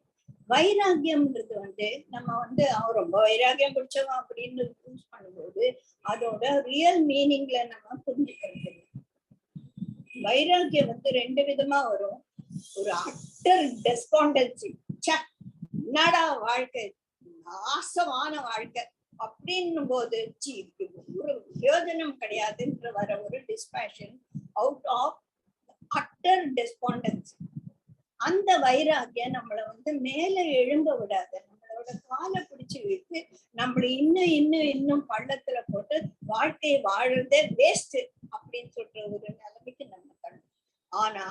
வைராகியம்ன்றது வந்து நம்ம வந்து ரொம்ப வைராகியம் பிடிச்சவன் அப்படின்னு யூஸ் பண்ணும்போது அதோட ரியல் மீனிங்ல நம்ம புரிஞ்சுக்கிறது. வைராகியம் வந்து 2 விதமா வரும். ஒரு அட்டர் டெஸ்பாண்டன்சி, என்னடா வாழ்க்கை, நாசமான வாழ்க்கை அப்படின்னும் போது ஒரு பிரயோஜனம் கிடையாதுன்ற வர ஒரு டிஸ்பேஷன் அவுட் ஆஃப் அட்டர் டெஸ்பாண்டன்சி. அந்த வைராகியம் நம்மளை வந்து மேல எழும்ப விடாது, நம்மளோட காலை பிடிச்சு விட்டு நம்மள இன்னும் பள்ளத்துல போட்டு வாழ்க்கையை வாழறதே வேஸ்ட் அப்படின்னு சொல்ற ஒரு நிலைமைக்கு நம்ம கண்டோம். ஆனா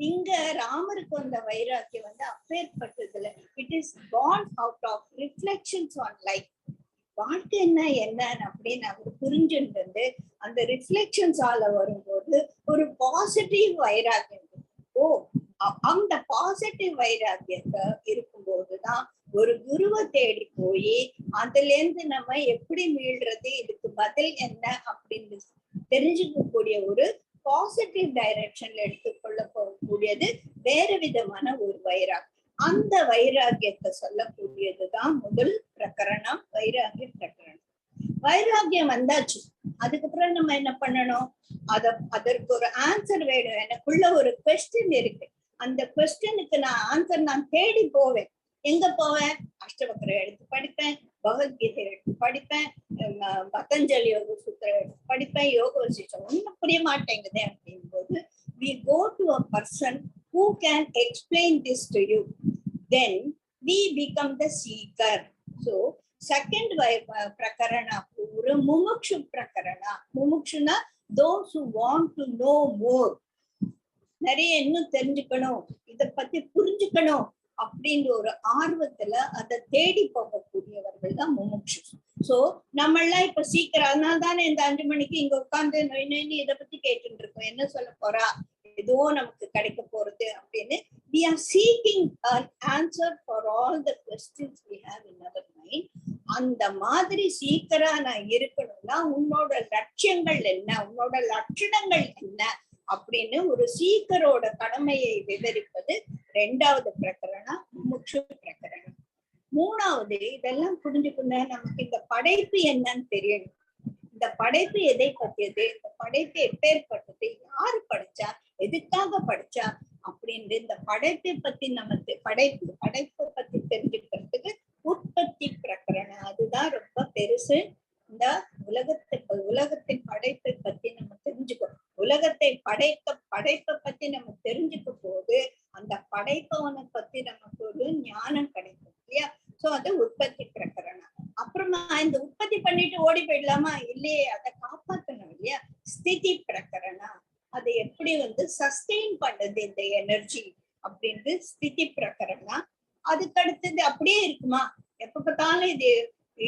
இங்க ராமருக்கு வந்த வைராக்கியம் வந்து அப்பேற்பட்டதுல it is born out of reflections on life. வாழ்க்கை என்ன அப்படின்னு அவர் புரிஞ்சுட்டு அந்த ரிஃப்ளெக்ஷன்ஸ் ஆல வரும்போது ஒரு பாசிட்டிவ் வைராக்கியம். அந்த பாசிட்டிவ் வைராக்கியத்தை இருக்கும்போதுதான் ஒரு குருவை தேடி போய் அதுல இருந்து நம்ம எப்படி மீள்றது, இதுக்கு பதில் என்ன அப்படின்னு தெரிஞ்சுக்கக்கூடிய ஒரு பாசிட்டிவ் டைரக்ஷன்ல எடுத்துக்கொள்ள போகக்கூடியது வேற விதமான ஒரு வைராக்கியம். அந்த வைராக்கியத்தை சொல்லக்கூடியதுதான் முதல் பிரகரணம், வைராகிய பிரகரணம். வைராகியம் வந்தாச்சு, அதுக்கப்புறம் நம்ம என்ன பண்ணணும்? அதற்கு ஒரு ஆன்சர் வேணும். எனக்குள்ள ஒரு கொஸ்டின் இருக்கு, அந்த கொஸ்டினுக்கு நான் தேடி போவேன். எங்க போவேன்? அஷ்டவக்கரை எடுத்து படிப்பேன், பகவத்கீதை எடுத்து படிப்பேன், பதஞ்சலி யோக சூத்திரம் எடுத்து படிப்பேன், யோக வசிஷ்டம். ஒன்னும் புரிய மாட்டேங்குது அப்படின் போது we go to a person who can explain this to you, then we become the seeker. So second prakarana ஒரு முமுக்ஷு பிரகரணா. முமுக்ஷுனா those who want to know more, நிறைய இன்னும் தெரிஞ்சுக்கணும், இத பத்தி புரிஞ்சுக்கணும் அப்படின்ற ஒரு ஆர்வத்துல அதை தேடி போகக்கூடியவர்கள் தான் முமுட்சு. சோ நம்ம எல்லாம் இப்ப சீக்கிரம், அதனால தானே இந்த 5 மணிக்கு இங்க உட்கார்ந்து இதை பத்தி கேட்டுட்டு இருக்கோம், என்ன சொல்ல போறா, ஏதோ நமக்கு கிடைக்க போறது அப்படின்னு. we are seeking an answer for all the questions we have in our mind. அந்த மாதிரி சீக்கிரா நான் இருக்கணும்னா உன்னோட லட்சியங்கள் என்ன, உன்னோட லட்சணங்கள் என்ன அப்படின்னு ஒரு சீக்கரோட கடமையை விவரிப்பது 2வது பிரகரணம், முமுட்சு பிரகரணம். 3வது இதெல்லாம் புரிஞ்சுக்கணும், நமக்கு இந்த படைப்பு என்னன்னு தெரியணும். இந்த படைப்பு எதை பற்றியது, இந்த படைப்பு எப்பேற்பட்டது, யாரு படைச்சா, எதுக்காக படைச்சா அப்படின்னு இந்த படைப்பை பத்தி நமக்கு படைப்பை பத்தி தெரிஞ்சுக்கிறதுக்கு உற்பத்தி பிரகரணம், அதுதான் ரொம்ப பெருசு. இந்த உலகத்தின் படைப்பை பத்தி நம்ம தெரிஞ்சுக்கணும். உலகத்தை படைப்பை பத்தி நம்ம தெரிஞ்சுக்க போது அந்த படைப்பவனை பத்தி நமக்கு ஒரு ஞானம் கிடைக்கும் இல்லையா? சோ அது உற்பத்தி பிரகரணம். அப்புறமா இந்த உற்பத்தி பண்ணிட்டு ஓடி போயிடலாமா? இல்லையே, அதை காப்பாற்றணும் இல்லையா? ஸ்திதி பிரகரணம், அதை எப்படி வந்து சஸ்டெயின் பண்ணது இந்த எனர்ஜி அப்படின்ட்டு ஸ்திதி பிரகரணம். அதுக்கு அடுத்தது அப்படியே இருக்குமா, எப்ப பார்த்தாலும் இது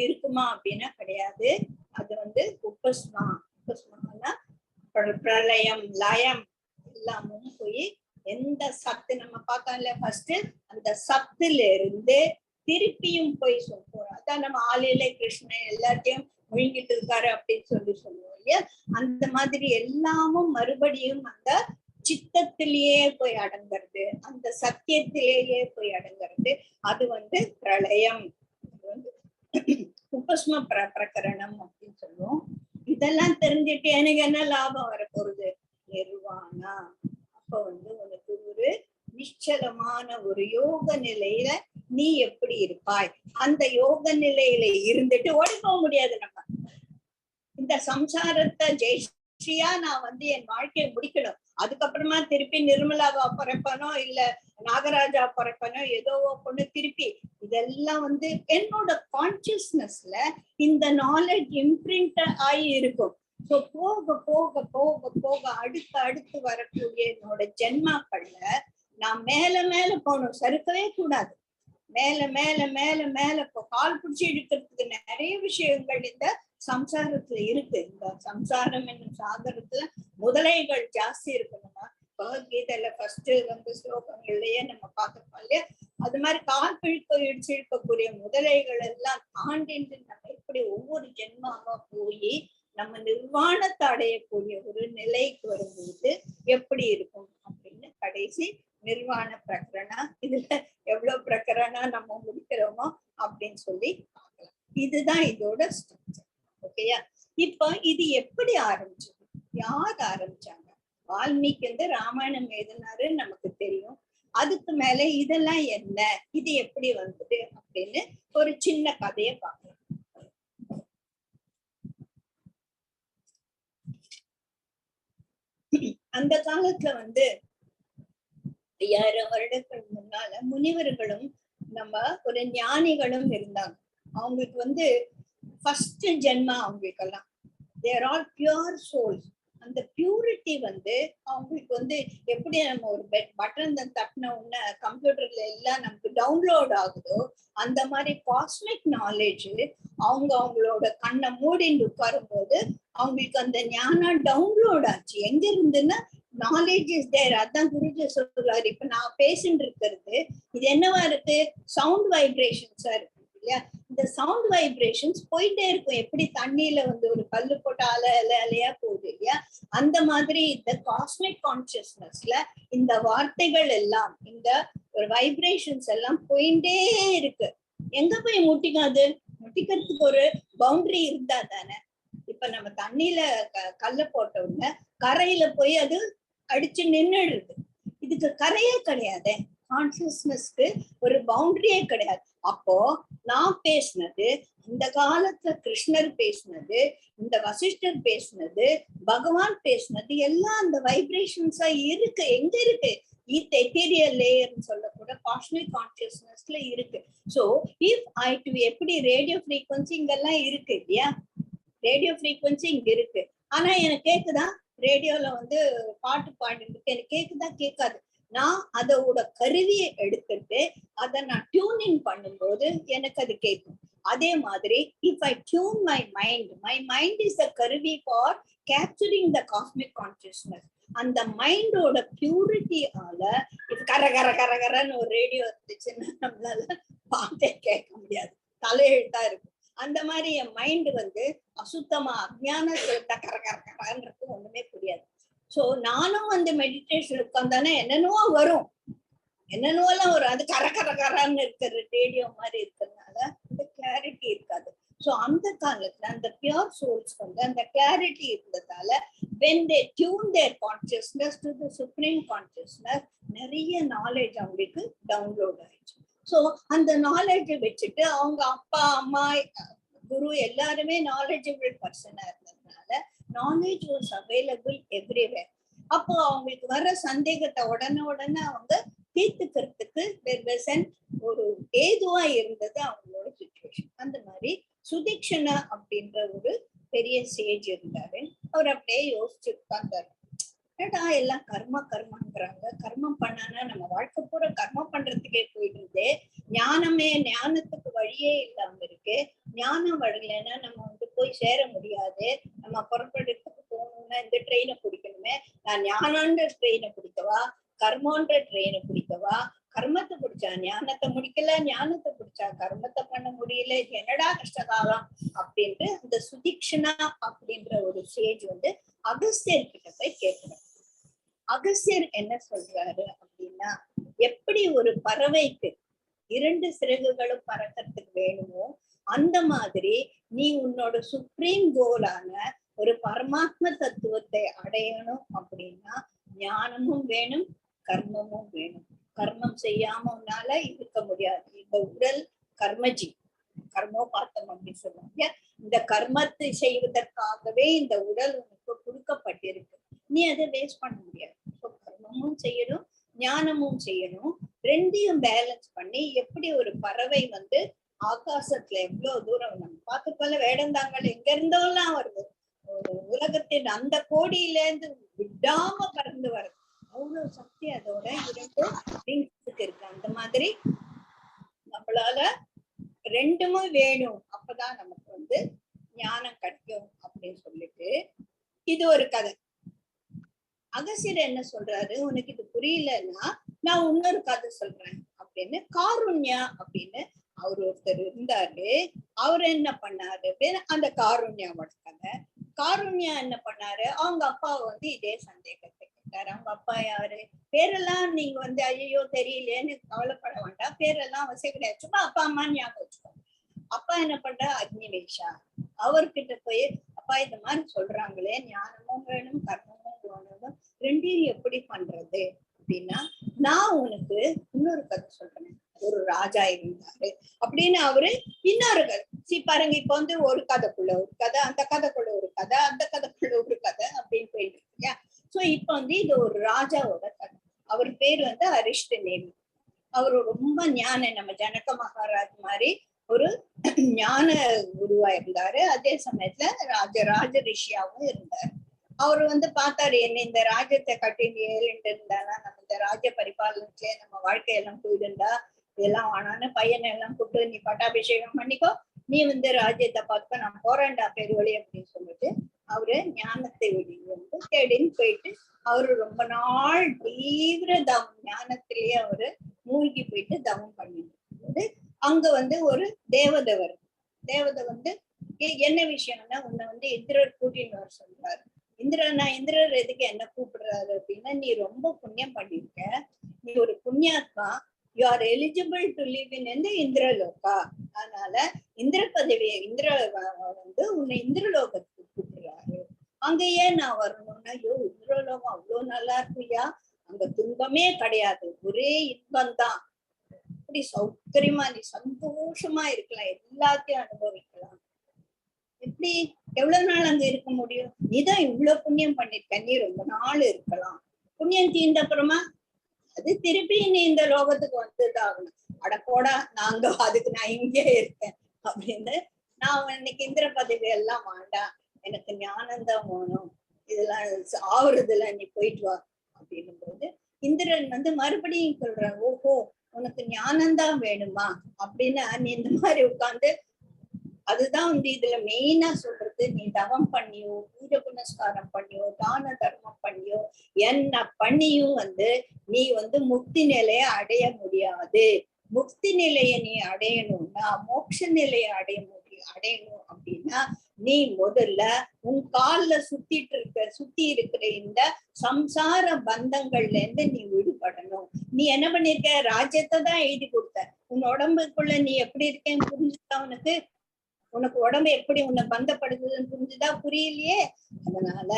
இருக்குமா அப்படின்னா கிடையாது. அது வந்து உபஸ்மானா பிரளயம் லயம் எல்லாமும் போய் எந்த சத்து நம்ம பார்த்தோம்ல ஃபர்ஸ்ட், அந்த சத்துல இருந்து திருப்பியும் போய் சொல்றோம். அதான் நம்ம ஆலையில கிருஷ்ணன் எல்லாத்தையும் முழுங்கிட்டு இருக்காரு அப்படின்னு சொல்லுவோம் இல்லையா? அந்த மாதிரி எல்லாமும் மறுபடியும் அந்த சித்தத்திலேயே போய் அடங்கிறது, அந்த சத்தியத்திலேயே போய் அடங்கிறது. அது வந்து பிரளயம், உபஸ்ம பிரகரணம் அப்படின்னு சொல்லுவோம். இதெல்லாம் தெரிஞ்சுட்டு எனக்கு என்ன லாபம் வரப்போறது? நிர்வாணா. அப்ப வந்து உனக்கு ஒரு நிச்சலமான ஒரு யோக நிலையில நீ எப்படி இருப்பாய், அந்த யோக நிலையில இருந்துட்டு ஓடி போக முடியாது. நம்ம இந்த சம்சாரத்தை ஜெயஸ்ரீயா நான் வந்து என் வாழ்க்கையை முடிக்கணும், அதுக்கப்புறமா திருப்பி நிர்மலாவா பிறப்பனோ இல்ல நாகராஜா பிறக்கணும், ஏதோ பொண்ணு திருப்பி, இதெல்லாம் வந்து என்னோட கான்சியஸ்னஸ்ல இந்த நாலேஜ் இம்ப்ரிண்ட் ஆகி இருக்கும். ஸோ போக போக போக போக அடுத்து அடுத்து வரக்கூடிய என்னோட ஜென்மாக்கள்ல நான் மேல மேல போகணும், சறுக்கவே கூடாது. மேல மேல மேல மேல கால் பிடிச்சி இழுக்கிறதுக்கு நிறைய விஷயங்கள் இந்த சம்சாரத்துல இருக்கு. இந்த சம்சாரம் என்னும் சாகரத்துல முதலைகள் ஜாஸ்தி இருக்கணுமா, பகவத்கீதையில ஃபர்ஸ்ட் வந்து ஸ்லோகங்கள்லயே நம்ம பார்த்திருப்போம் இல்லையா? அது மாதிரி கால் பிழிக்க இடிச்சு இழுக்கக்கூடிய முதலைகள் எல்லாம் தாண்டிட்டு நம்ம எப்படி ஒவ்வொரு ஜென்மாவா போய் நம்ம நிர்வாணத்தை அடையக்கூடிய ஒரு நிலைக்கு வரும்போது எப்படி இருக்கும் அப்படின்னு கடைசி நிர்வாண பிரகரணா, இதுல எவ்வளவு பிரகரணா நம்ம முடிக்கிறோமோ அப்படின்னு சொல்லி பார்க்கலாம். இதுதான் இதோட ஸ்ட்ரக்சர். ஓகேயா? இப்ப இது எப்படி ஆரம்பிச்சது, யார் ஆரம்பிச்சாங்க? வால்மீகி வந்து ராமாயணம் எழுதினாரு நமக்கு தெரியும். அதுக்கு மேல இதெல்லாம் என்ன, இது எப்படி வந்தது அப்படின்னு ஒரு சின்ன கதையை பார்க்கலாம். அந்த காலத்துல வந்து 5000 வருடங்கள் முன்னால முனிவர்களும் நம்ம ஒரு ஞானிகளும் இருந்தாங்க. அவங்களுக்கு வந்து ஃபர்ஸ்ட் ஜென்மா அவங்களுக்கெல்லாம் தேர் ஆல் பியூர் சோல்ஸ். அந்த பியூரிட்டி வந்து அவங்களுக்கு வந்து எப்படி நம்ம ஒரு பட்டன் தட்டின உடனே கம்ப்யூட்டர்ல எல்லாம் நமக்கு டவுன்லோட் ஆகுதோ அந்த மாதிரி காஸ்மிக் நாலேஜ் அவங்களோட கண்ணை மூடின்னு உட்காரும் போது அவங்களுக்கு அந்த ஞானம் டவுன்லோட் ஆச்சு. எங்க இருந்துன்னா நாலேஜ் இஸ் தேர். அதான் குருஜி சொல்றாரு. இப்ப நான் பேசிட்டு இருக்கிறது இது என்னவா இருக்கு, சவுண்ட் வைப்ரேஷன்ஸா இருக்கு இல்லையா? இந்த சவுண்ட் வைப்ரேஷன்ஸ் போயிட்டே இருக்கும். எப்படி தண்ணியில வந்து ஒரு கல்லு போட்டு அலை அலை அலையா போகுது இல்லையா? அந்த மாதிரி இந்த காஸ்மிக் கான்சியஸ்னஸ்ல இந்த வார்த்தைகள் எல்லாம், இந்த ஒரு வைப்ரேஷன்ஸ் எல்லாம் போயிட்டே இருக்கு. எங்க போய் முட்டிக்காது? முட்டிக்கிறதுக்கு ஒரு பவுண்டரி இருந்தா தானே. இப்ப நம்ம தண்ணியில கல்ல போட்ட உடனே கரையில போய் அது அடிச்சு நின்னுடுது. இதுக்கு கரையே கிடையாது. கான்சியஸ்னஸ்க்கு ஒரு பவுண்டரியே கிடையாது. அப்போ நான் பேசினது, இந்த காலத்துல கிருஷ்ணர் பேசினது, இந்த வசிஷ்டர் பேசினது, பகவான் பேசினது எல்லாம் அந்த வைப்ரேஷன்ஸா இருக்கு. எங்க இருக்கு? எத்தீரியல் லேயர்னு சொல்லக்கூட காஸ்மிக் கான்சியஸ்னஸ்ல இருக்கு. சோ இஃப் ஐ டு எப்படி ரேடியோ ஃப்ரீக்வன்சி இங்கெல்லாம் இருக்கு இல்லையா? ரேடியோ ஃப்ரீக்வன்சி இங்க இருக்கு. ஆனா எனக்கு கேக்குதா? ரேடியோல வந்து பாட்டு பாடிட்டு எனக்கு கேக்குதா? கேட்காது. நான் அதோட கருவியை எடுத்துட்டு அதை நான் டியூனிங் பண்ணும்போது எனக்கு அது கேட்கும். அதே மாதிரி if I tune my mind is the கருவி for capturing the cosmic consciousness. அந்த மைண்டோட பியூரிட்டியால இது கர கர கர கரன்னு ஒரு ரேடியோ இருந்துச்சுன்னா நம்மளால பாட்டே கேட்க முடியாது, தலையெழுத்தா இருக்கும். அந்த மாதிரி என் மைண்ட் வந்து அசுத்தமா அஜ்ஞானத்துல கர கர கரன்றது ஒண்ணுமே புரியாது. சோ நானும் வந்து மெடிடேஷன் உட்கார்ந்தானே என்னென்னவோ வரும், என்னென்னவோலாம் வரும். அது கர கர கரன்னு இருக்கிற ரேடியோ மாதிரி இருக்கிறதுனால அந்த கிளாரிட்டி இருக்காது. சோ அந்த காலத்துல அந்த பியூர் சோல்ஸ் வந்து அந்த கிளாரிட்டி இருந்ததால when they tune their consciousness to the supreme consciousness, நிறைய நாலேஜ் அவங்களுக்கு டவுன்லோட் ஆயிடுச்சு. சோ அந்த நாலேஜை வச்சுட்டு அவங்க அப்பா அம்மா குரு எல்லாருமே நாலேஜபிள் பர்சனா இருந்ததுனால நாலேஜ் வாஸ் அவைலபிள் எவ்ரிவேர். அப்போ அவங்களுக்கு வர சந்தேகத்தை உடனே அவங்க தீர்த்துக்கிறதுக்கு ஒரு ஏதுவா இருந்தது அவங்களோட சுச்சுவேஷன். அந்த மாதிரி சுதீக்ஷணா அப்படின்ற ஒரு பெரிய சேஜ் இருந்தாரு. அவர் அப்படியே யோசிச்சு உட்கார்ந்தாரு. ஏடா எல்லாம் கர்மாங்கிறாங்க, கர்மம் பண்ணானா நம்ம வாழ்க்கை பூரா கர்மம் பண்றதுக்கே போயிட்டு இருந்தே, ஞானத்துக்கு வழியே இல்லாம இருக்கு. ஞானம் வரலைன்னா நம்ம வந்து போய் சேர முடியாது. நம்ம புறப்படுறதுக்கு போகணும்னா இந்த ட்ரெயினை பிடிக்கணுமே, நான் ஞானன்ற ட்ரெயினை பிடிக்கவா, கர்மன்ற ட்ரெயினை பிடிக்கவா? கர்மத்தை பிடிச்சா ஞானத்தை முடிக்கல, ஞானத்தை பிடிச்சா கர்மத்தை பண்ண முடியல, என்னடா கஷ்டகாலம் அப்படின்ட்டு இந்த சுதீக்ஷணா அப்படின்ற ஒரு சேஜ் வந்து அகஸ்தியர் கிட்ட போய் கேட்கணும். அகஸ்தியர் என்ன சொல்றாரு அப்படின்னா, எப்படி ஒரு பறவைக்கு 2 சிறகுகளும் பறக்கிறதுக்கு வேணுமோ அந்த மாதிரி நீ உன்னோட சுப்ரீம் கோலான ஒரு பரமாத்ம தத்துவத்தை அடையணும் அப்படின்னா ஞானமும் வேணும், கர்மமும் வேணும். கர்மம் செய்யாம உன்னால இருக்க முடியாது. இந்த உடல் கர்மஜி, கர்மோபாத்தம் அப்படின்னு சொல்லுவாங்க. இந்த கர்மத்தை செய்வதற்காகவே இந்த உடல் உனக்கு கொடுக்கப்பட்டிருக்கு. நீ அதை வேஸ்ட் பண்ண முடியாது. கர்மமும் செய்யணும், ஞானமும் செய்யணும். ரெண்டையும் பேலன்ஸ் பண்ணி எப்படி ஒரு பறவை வந்து ஆகாசத்துல எவ்வளவு தூரம் நம்ம பார்த்துக்கொள்ள வேடந்தாங்கள் எங்க இருந்தோம்லாம் வருது, உலகத்தின் அந்த கோடியில இருந்து விடாம பறந்து வருது. அவ்வளவு சக்தி அதோட 2 விங்ஸுக்கு இருக்கு. அந்த மாதிரி நம்மளால ரெண்டுமே வேணும், அப்பதான் நமக்கு வந்து ஞானம் கிடைக்கும் அப்படின்னு சொல்லிட்டு இது ஒரு கதை. அகசியர் என்ன சொல்றாரு, உனக்கு இது புரியலன்னா நான் இன்னொரு கதை சொல்றேன் அப்படின்னு. காருண்யா அப்படின்னு அவர் ஒருத்தர் இருந்தாரு. அவர் என்ன பண்ணாரு அப்படின்னு அந்த காருண்யாவோட கதை. காருண்யா என்ன பண்ணாரு, அவங்க அப்பாவை வந்து இதே சந்தேகத்தை கேட்டாரு. அவங்க அப்பா யாரு, பேரெல்லாம் நீங்க வந்து ஐயோ தெரியலேன்னு கவலைப்பட வேண்டாம், பேரெல்லாம் அவசியம் கிடையாது, சும்மா அப்பா அம்மா ஞாபகம் வச்சுக்கோங்க. அப்பா என்ன பண்றா, அக்னிவேஷா. அவர்கிட்ட போய் அப்பா இந்த மாதிரி சொல்றாங்களே, ஞானமும் வேணும் கர்மமும் வேணும், ரெண்டையும் எப்படி பண்றது அப்படின்னா, நான் உனக்கு இன்னொரு கதை சொல்றேன். ஒரு ராஜா இருந்தாரு அப்படின்னு அவரு இன்னொரு கதை பாருங்க. இப்ப வந்து ஒரு கதைக்குள்ள ஒரு கதை, அந்த கதைக்குள்ள ஒரு கதை, அந்த கதைக்குள்ள ஒரு கதை அப்படின்னு போயிட்டு இருக்கு இல்லையா. சோ இப்ப வந்து இது ஒரு ராஜாவோட கதை. அவர் பேர் வந்து அரிஷ்ட நேமி. அவரு ரொம்ப ஞான, நம்ம ஜனக மகாராஜ் மாதிரி ஒரு ஞான குருவா இருந்தாரு. அதே சமயத்துல ராஜ ரிஷியாவும் இருந்தாரு. அவரு வந்து பார்த்தாரு, என்ன இந்த ராஜ்யத்தை கட்டிட்டு ஏறிட்டு இருந்தானா நம்ம இந்த ராஜ்ய பரிபாலனத்திலே நம்ம வாழ்க்கையெல்லாம் போயிடுண்டா, இதெல்லாம் ஆனான்னு பையனை எல்லாம் கூப்பிட்டு நீ பட்டாபிஷேகம் பண்ணிக்கோ, நீ வந்து ராஜ்யத்தை பார்த்துக்க, நான் போறேன்டா பெருவழி அப்படின்னு சொல்லிட்டு அவரு ஞானத்தை வெளியே வந்து தேடின்னு போயிட்டு அவரு ரொம்ப நாள் தீவிர தவம், ஞானத்திலேயே அவரு மூழ்கி போயிட்டு தவம் பண்ணிட்டு அங்க வந்து ஒரு தேவதை வருது. தேவதை வந்து என்ன விஷயம்னா, உன்னை வந்து இந்திரர் கூட்டின்னு வர சொல்றாரு. இந்திரர் எதுக்கு என்ன கூப்பிடுறாரு அப்படின்னா, நீ ரொம்ப புண்ணியம் பண்ணிருக்க, நீ ஒரு புண்ணியாத்மா, you are eligible to live in Indraloka. அதனால இந்திர பதவியை வந்து உன்னை இந்திரலோகத்துக்கு கூப்பிடுறாரு. அங்க ஏன் நான் வரணும்னா, ஐயோ இந்திரலோகம் அவ்வளவு நல்லா இருக்குயா, அங்க துன்பமே கிடையாது, ஒரே இன்பம் தான், அப்படி சௌகரியமா நீ சந்தோஷமா இருக்கலாம், எல்லாத்தையும் அனுபவிக்கலாம். எப்படி எவ்வளவு நாள் அங்க இருக்க முடியும், நீதான் இவ்வளவு புண்ணியம் பண்ணிருக்க, நீ ரொம்ப நாள் இருக்கலாம். புண்ணியம் தீர்ந்த அப்புறமா அது திருப்பி நீ இந்த லோகத்துக்கு வந்துதான், அட போடா நாங்க அதுக்கு நான் இங்கே இருக்கேன் அப்படின்னு, நான் இன்னைக்கு இந்திர பதவி எல்லாம் வேண்டாம், எனக்கு ஞானந்தான் வேணும், இதெல்லாம் ஆவறதுல நீ போயிட்டு வா அப்படின்னும் போது இந்திரன் வந்து மறுபடியும் சொல்றான், ஓஹோ உனக்கு ஞானந்தான் வேணுமா அப்படின்னா, நீ இந்த மாதிரி உட்கார்ந்து, அதுதான் வந்து இதுல மெயினா சொல்றது, நீ தவம் பண்ணியோ பூஜை புனஸ்காரம் பண்ணியோ தான தர்மம் பண்ணியோ என்ன பண்ணியும் வந்து நீ வந்து முக்தி நிலைய அடைய முடியாது. முக்தி நிலைய நீ அடையணும்னா, மோட்ச நிலைய அடையணும் அப்படின்னா, நீ முதல்ல உன் கால்ல சுத்தி இருக்கிற இந்த சம்சார பந்தங்கள்ல இருந்து நீ விடுபடணும். நீ என்ன பண்ணிருக்க, ராஜ்யத்தை தான் எழுதி கொடுத்த, உன் உடம்புக்குள்ள நீ எப்படி இருக்கேன்னு புரிஞ்சுதா உனக்கு உடம்பு எப்படி உன்னை பந்தப்படுத்துதுன்னு புரிஞ்சுதா, புரியலையே. அதனால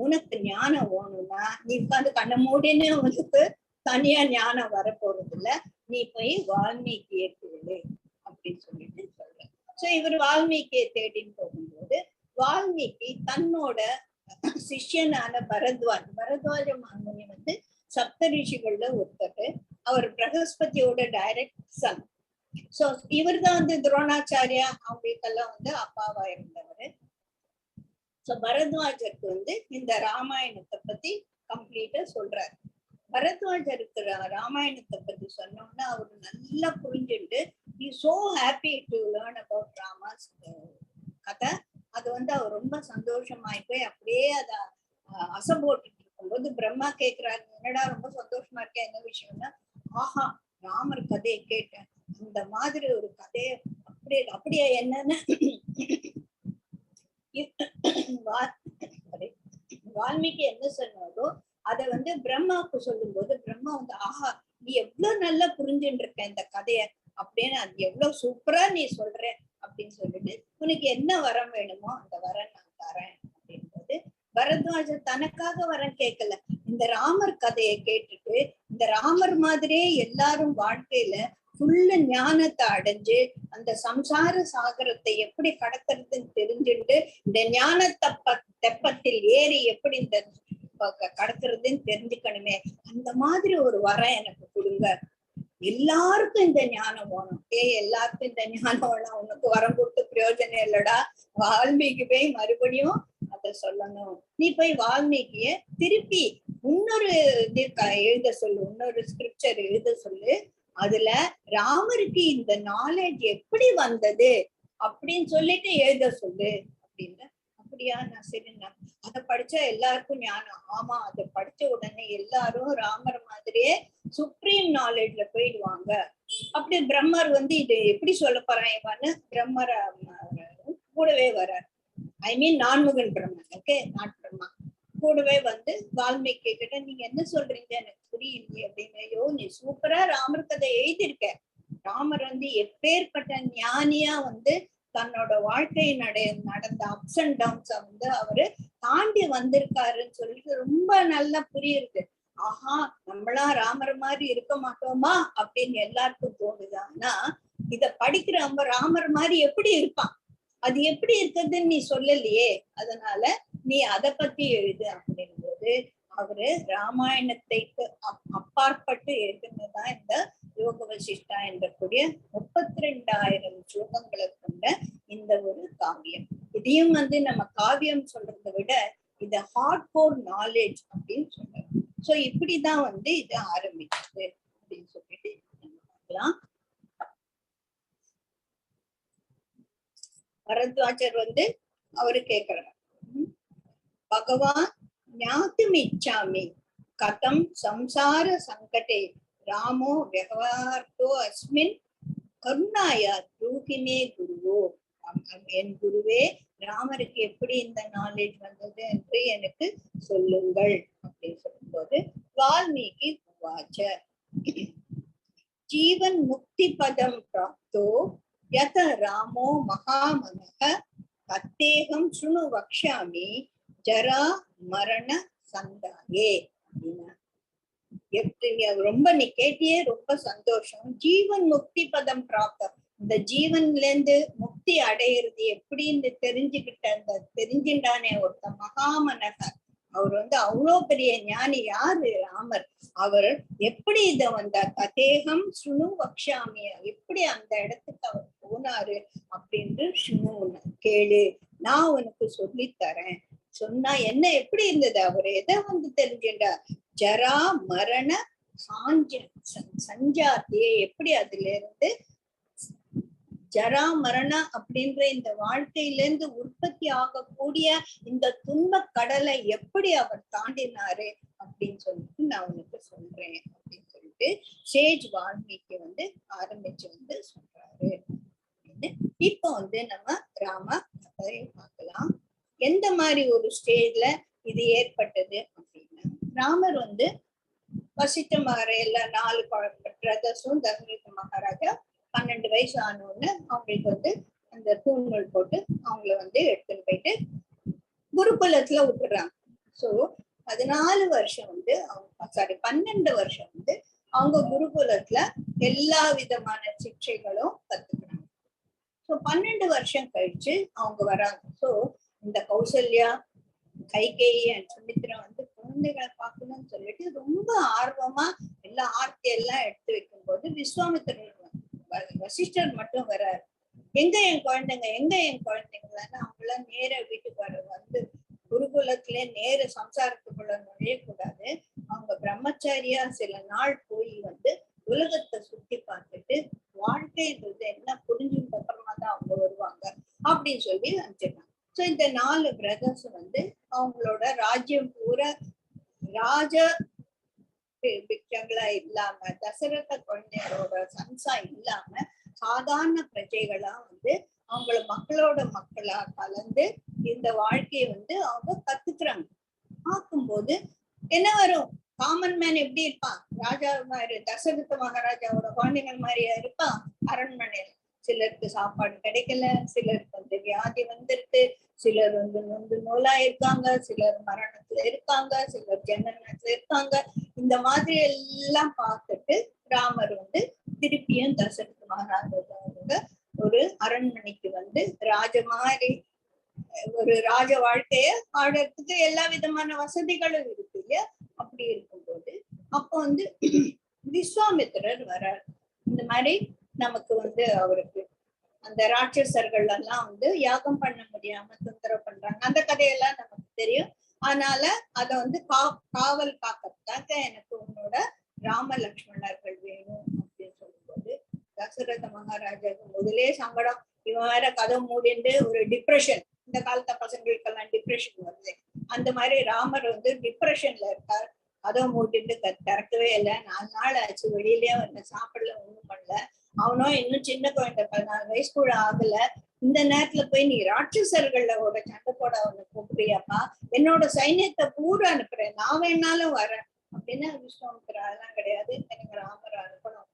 உனக்கு ஞானம் வேணும்னா நீ உட்காந்து கண்ண மூடின்னு உனக்கு தனியா ஞானம் வரப்போறது இல்ல, நீ போய் வால்மீகியை தேடு அப்படின்னு சொல்லிட்டு சொல்றேன். சோ இவர் வால்மீகியை தேடின்னு போகும்போது வால்மீகி தன்னோட சிஷ்யனான பரத்வாஜ மாமுனி வந்து சப்த ரிஷிகள்ல ஒருத்தர், அவர் பிரகஸ்பதியோட டைரக்ட் சன். சோ இவர் தான் வந்து துரோணாச்சாரியா அவங்களுக்கெல்லாம் வந்து அப்பாவா இருந்தவர். சோ பரத்வாஜருக்கு வந்து இந்த ராமாயணத்தை பத்தி கம்ப்ளீட்டா சொல்றாரு. பரத்வாஜருக்கு ராமாயணத்தை பத்தி சொன்னோம்னா அவரு நல்லா புரிஞ்சுட்டு, he so happy to learn about ராமாஸ் கதை. அது வந்து அவர் ரொம்ப சந்தோஷமாயி போய் அப்படியே அத அசைபோட்டுட்டு இருக்கும்போது பிரம்மா கேக்குறாரு, என்னடா ரொம்ப சந்தோஷமா இருக்கேன், என்ன விஷயம்னா, ஆஹா ராமர் கதையை கேட்டேன், இந்த மாதிரி ஒரு கதையை அப்படியே என்னன்னு வால்மீகி என்ன சொன்னாரோ அத வந்து பிரம்மாவுக்கு சொல்லும் போது பிரம்மா வந்து, ஆஹா நீ எவ்வளவு நல்லா புரிஞ்சுட்டு இருக்க இந்த கதைய அப்படின்னு, அது எவ்வளவு சூப்பரா நீ சொல்ற அப்படின்னு சொல்லிட்டு, உனக்கு என்ன வரம் வேணுமோ அந்த வரம் நான் தரேன் அப்படின்றது. பரத்வாஜர் தனக்காக வரம் கேட்கல, இந்த ராமர் கதையை கேட்டுட்டு இந்த ராமர் மாதிரியே எல்லாரும் வாழ்க்கையில ஃபுல்லு ஞானத்தை அடைஞ்சு அந்த சம்சார சாகரத்தை எப்படி கடக்கிறதுன்னு தெரிஞ்சுட்டு, இந்த ஞான தெப்பத்தில் ஏறி எப்படி இந்த கடக்கிறதுன்னு தெரிஞ்சுக்கணுமே, அந்த மாதிரி ஒரு வரம் எனக்கு கொடுங்க எல்லாருக்கும் இந்த ஞானம் வேணும். எல்லாருக்கும் இந்த ஞானம் வேணும், உனக்கு வரம் கொடுத்து பிரயோஜனம் இல்லடா. வால்மீகி போய் மறுபடியும் அத சொல்லணும். நீ போய் வால்மீகிய திருப்பி இன்னொரு இது எழுத சொல்லு, இன்னொரு ஸ்கிரிப்சர் எழுத சொல்லு. அதுல ராமருக்கு இந்த நாலேஜ் எப்படி வந்தது அப்படின்னு சொல்லிட்டு எழுத சொல்லு அப்படின்னு. அப்படியா, நான் சரி, நான் அதை படிச்சா எல்லாருக்கும் ஞானம். ஆமா, அதை படிச்ச உடனே எல்லாரும் ராமர் மாதிரியே சுப்ரீம் நாலேஜ்ல போயிடுவாங்க. அப்படி பிரம்மர் இது எப்படி சொல்ல போறான்னு பிரம்மர் கூடவே வர்றார். ஐ மீன் நான்முகன் பிரம்மன், ஓகே, நாட் பிரம்மா. கூடவே வால்மீகி கிட்ட நீங்க என்ன சொல்றீங்க எனக்கு புரியலையே அப்படின்னு. ஐயோ, நீ சூப்பரா ராமர் கதை எழுதியிருக்க. ராமர் எப்பேற்பட்ட ஞானியா தன்னோட வாழ்க்கை நடந்த அப்ஸ் அண்ட் டவுன்ஸ அவரு தாண்டி வந்திருக்காருன்னு சொல்லிட்டு ரொம்ப நல்லா புரியுது. ஆஹா, நம்மளா ராமர் மாதிரி இருக்க மாட்டோமா அப்படின்னு எல்லாருக்கும் தோணுது. ஆனா இத படிக்கிறவங்க ராமர் மாதிரி எப்படி இருப்பான், அது எப்படி இருக்குதுன்னு நீ சொல்லலையே, அதனால நீ அதை பத்தி எழுது அப்படிங்கும்போது அவரு ராமாயணத்தைக்கு அப்பாற்பட்டு எழுதுனதுதான் இந்த யோக வசிஷ்டா என்றக்கூடிய 32,000 ஸ்லோகங்களை கொண்ட இந்த ஒரு காவியம். இதையும் நம்ம காவியம் சொல்றதை விட இது ஹார்ட் கோர் நாலேஜ் அப்படின்னு சொல்றோம். சோ இப்படிதான் இது ஆரம்பிச்சது அப்படின்னு சொல்லிட்டு பார்க்கலாம். பரத்வாஜர் அவரு கேக்குறாரு, பகவான் ஞாத்துமிச்சாமி கதம் சம்சார சங்கடே ராமோ வியவஹார்த்தோ அஸ்மின் கருணாயா த்ரூகிமே குருவோ. என் குருவே, ராமருக்கு எப்படி இந்த நாலேஜ் வந்தது என்று எனக்கு சொல்லுங்கள் அப்படின்னு சொல்லும்போது வால்மீகி உவாச்ச ஜீவன் முக்தி பதம் பிராப்தோ யத ராமோ மகாமனக தத்தேகம் சுணு வக்ஷாமி ஜரா மரண சந்தாயே அப்படின்னா. ரொம்ப நீ கேட்டியே, ரொம்ப சந்தோஷம். ஜீவன் முக்தி பதம் பிராப்தம், இந்த ஜீவன்ல இருந்து முக்தி அடையிறது எப்படின்னு தெரிஞ்சுட்டானே ஒருத்த மகாமனக. அவர் அவ்வளோ பெரிய ஞானி. யாரு? ராமர். அவர் எப்படி இத கதேகம் சுணு வக்ஷாமிய, எப்படி அந்த இடத்துக்கு அவர் போனாரு அப்படின்ட்டு சுணு, கேளு, நான் உனக்கு சொல்லித்தரேன். சொன்னா என்ன, எப்படி இருந்தது, அவர் எதை தெரிஞ்சுட்டார்? ஜரா மரண சஞ்சாத்தியே, எப்படி அதுல இருந்து ஜரா மரண அப்படின்ற இந்த வாழ்க்கையிலிருந்து உற்பத்தி ஆகக்கூடிய இந்த துன்ப கடலை எப்படி அவர் தாண்டினாரு அப்படின்னு சொல்லிட்டு நான் உனக்கு சொல்றேன் அப்படின்னு சொல்லிட்டு சேஜ் வால்மீகி ஆரம்பிச்சு சொல்றாரு. இப்போ நம்ம ராம கதையை பார்க்கலாம். எந்த மாதிரி ஒரு ஸ்டேஜ்ல இது ஏற்பட்டது அப்படின்னா, ராமர் வசிஷ்ட மகாராஜா 4 பிரதர்ஸும் தசரத மகாராஜா 12 வயசு ஆனோன்னு அவங்களுக்கு அந்த தூண்கள் போட்டு அவங்கள எடுத்துன்னு போயிட்டு குருகுலத்துல விட்டுறாங்க. சோ 14 வருஷம் 12 வருஷம் அவங்க குருகுலத்துல எல்லா விதமான சிக்ஷைகளும் கத்துக்கிறாங்க. சோ 12 வருஷம் கழிச்சு அவங்க வராங்க. சோ இந்த கௌசல்யா, கைகேயி அண்ட் சுமித்ரா குழந்தைகளை பார்க்கணும்னு சொல்லிட்டு ரொம்ப ஆர்வமா எல்லா ஆர்த்தி எல்லாம் எடுத்து வைக்கும் போது விஸ்வாமித்திரர் வசிஷ்டர் மட்டும் வர்றாரு. எங்க என் குழந்தைங்க, எங்க என் குழந்தைங்களான்னு அவங்களாம் நேர வீட்டுக்கு வர குருகுலத்துல நேர சம்சாரத்துக்குள்ள நுழையக்கூடாது. அவங்க பிரம்மச்சாரியா சில நாள் போய் உலகத்தை சுத்தி பார்த்துட்டு வாழ்க்கைன்றது என்ன புரிஞ்சுக்கு அப்புறமா தான் அவங்க வருவாங்க அப்படின்னு சொல்லி அனுப்பிச்சிருக்காங்க. சோ இந்த 4 பிரதர்ஸ் அவங்களோட ராஜ்யம் பூரா ராஜ பிக்ஷங்களா இல்லாம, தசரத குழந்தைகளோட சன்ஸா இல்லாம சாதாரண பிரஜைகளா அவங்கள மக்களோட மக்களா கலந்து இந்த வாழ்க்கையை அவங்க கத்துக்கிறாங்க. பார்க்கும்போது என்ன வரும், காமன் மேன் எப்படி இருப்பான், ராஜா மாதிரி தசரத மகாராஜாவோட குழந்தைகள் மாதிரியா இருப்பான் அரண்மனையில. சிலருக்கு சாப்பாடு கிடைக்கல, சிலருக்கு வியாதி வந்துருக்கு, சிலர் நோலா இருக்காங்க, சிலர் மரணத்துல இருக்காங்க, சிலர் ஜனனத்துல இருக்காங்க. இந்த மாதிரி எல்லாம் பார்த்துட்டு ராமர் திருப்பியும் தசரத மகாராஜா ஒரு அரண்மனைக்கு ராஜ மாதிரி ஒரு ராஜ வாழ்க்கைய ஆடுறதுக்கு எல்லா விதமான வசதிகளும் இருக்கு இல்லையா. அப்படி இருக்கும்போது அப்போ விஸ்வாமித்திரர் வர்றார். இந்த மாதிரி நமக்கு வந்து அவருக்கு அந்த ராட்சசர்கள் எல்லாம் வந்து யாகம் பண்ண முடியாம தொந்தரவு பண்றாங்க. அந்த கதையெல்லாம் நமக்கு தெரியும். அதனால அத வந்து காவல் காக்கிறதுக்காக எனக்கு உன்னோட ராம லக்ஷ்மணர்கள் வேணும் அப்படின்னு சொல்லும்போது தசரத மகாராஜாவுக்கு முதலே சங்கடம். இவன் வேற கதை மூடிண்டு ஒரு டிப்ரெஷன். இந்த காலத்த பசங்களுக்கெல்லாம் டிப்ரெஷன் வருது. அந்த மாதிரி ராமர் வந்து டிப்ரெஷன்ல இருக்கார். கதை மூடிட்டு திறக்கவே இல்லை. 4 நாள் ஆச்சு. வெளியிலயே வந்து சாப்பிடல, ஒண்ணும் பண்ணல. அவனும் இன்னும் சின்ன குழந்தை, 14 வயசு கூட ஆகல. இந்த நேரத்துல போய் நீ ராட்சசர்களோட சண்டை போட அவனை கூப்பிடுறியாப்பா, என்னோட சைன்யத்தை பூரா அனுப்புறேன், நான் வேணாலும் வரேன் அப்படின்னு விஸ்வாமித்திரர் அதெல்லாம் கிடையாது, எனக்கு ராமர் அனுப்பணும்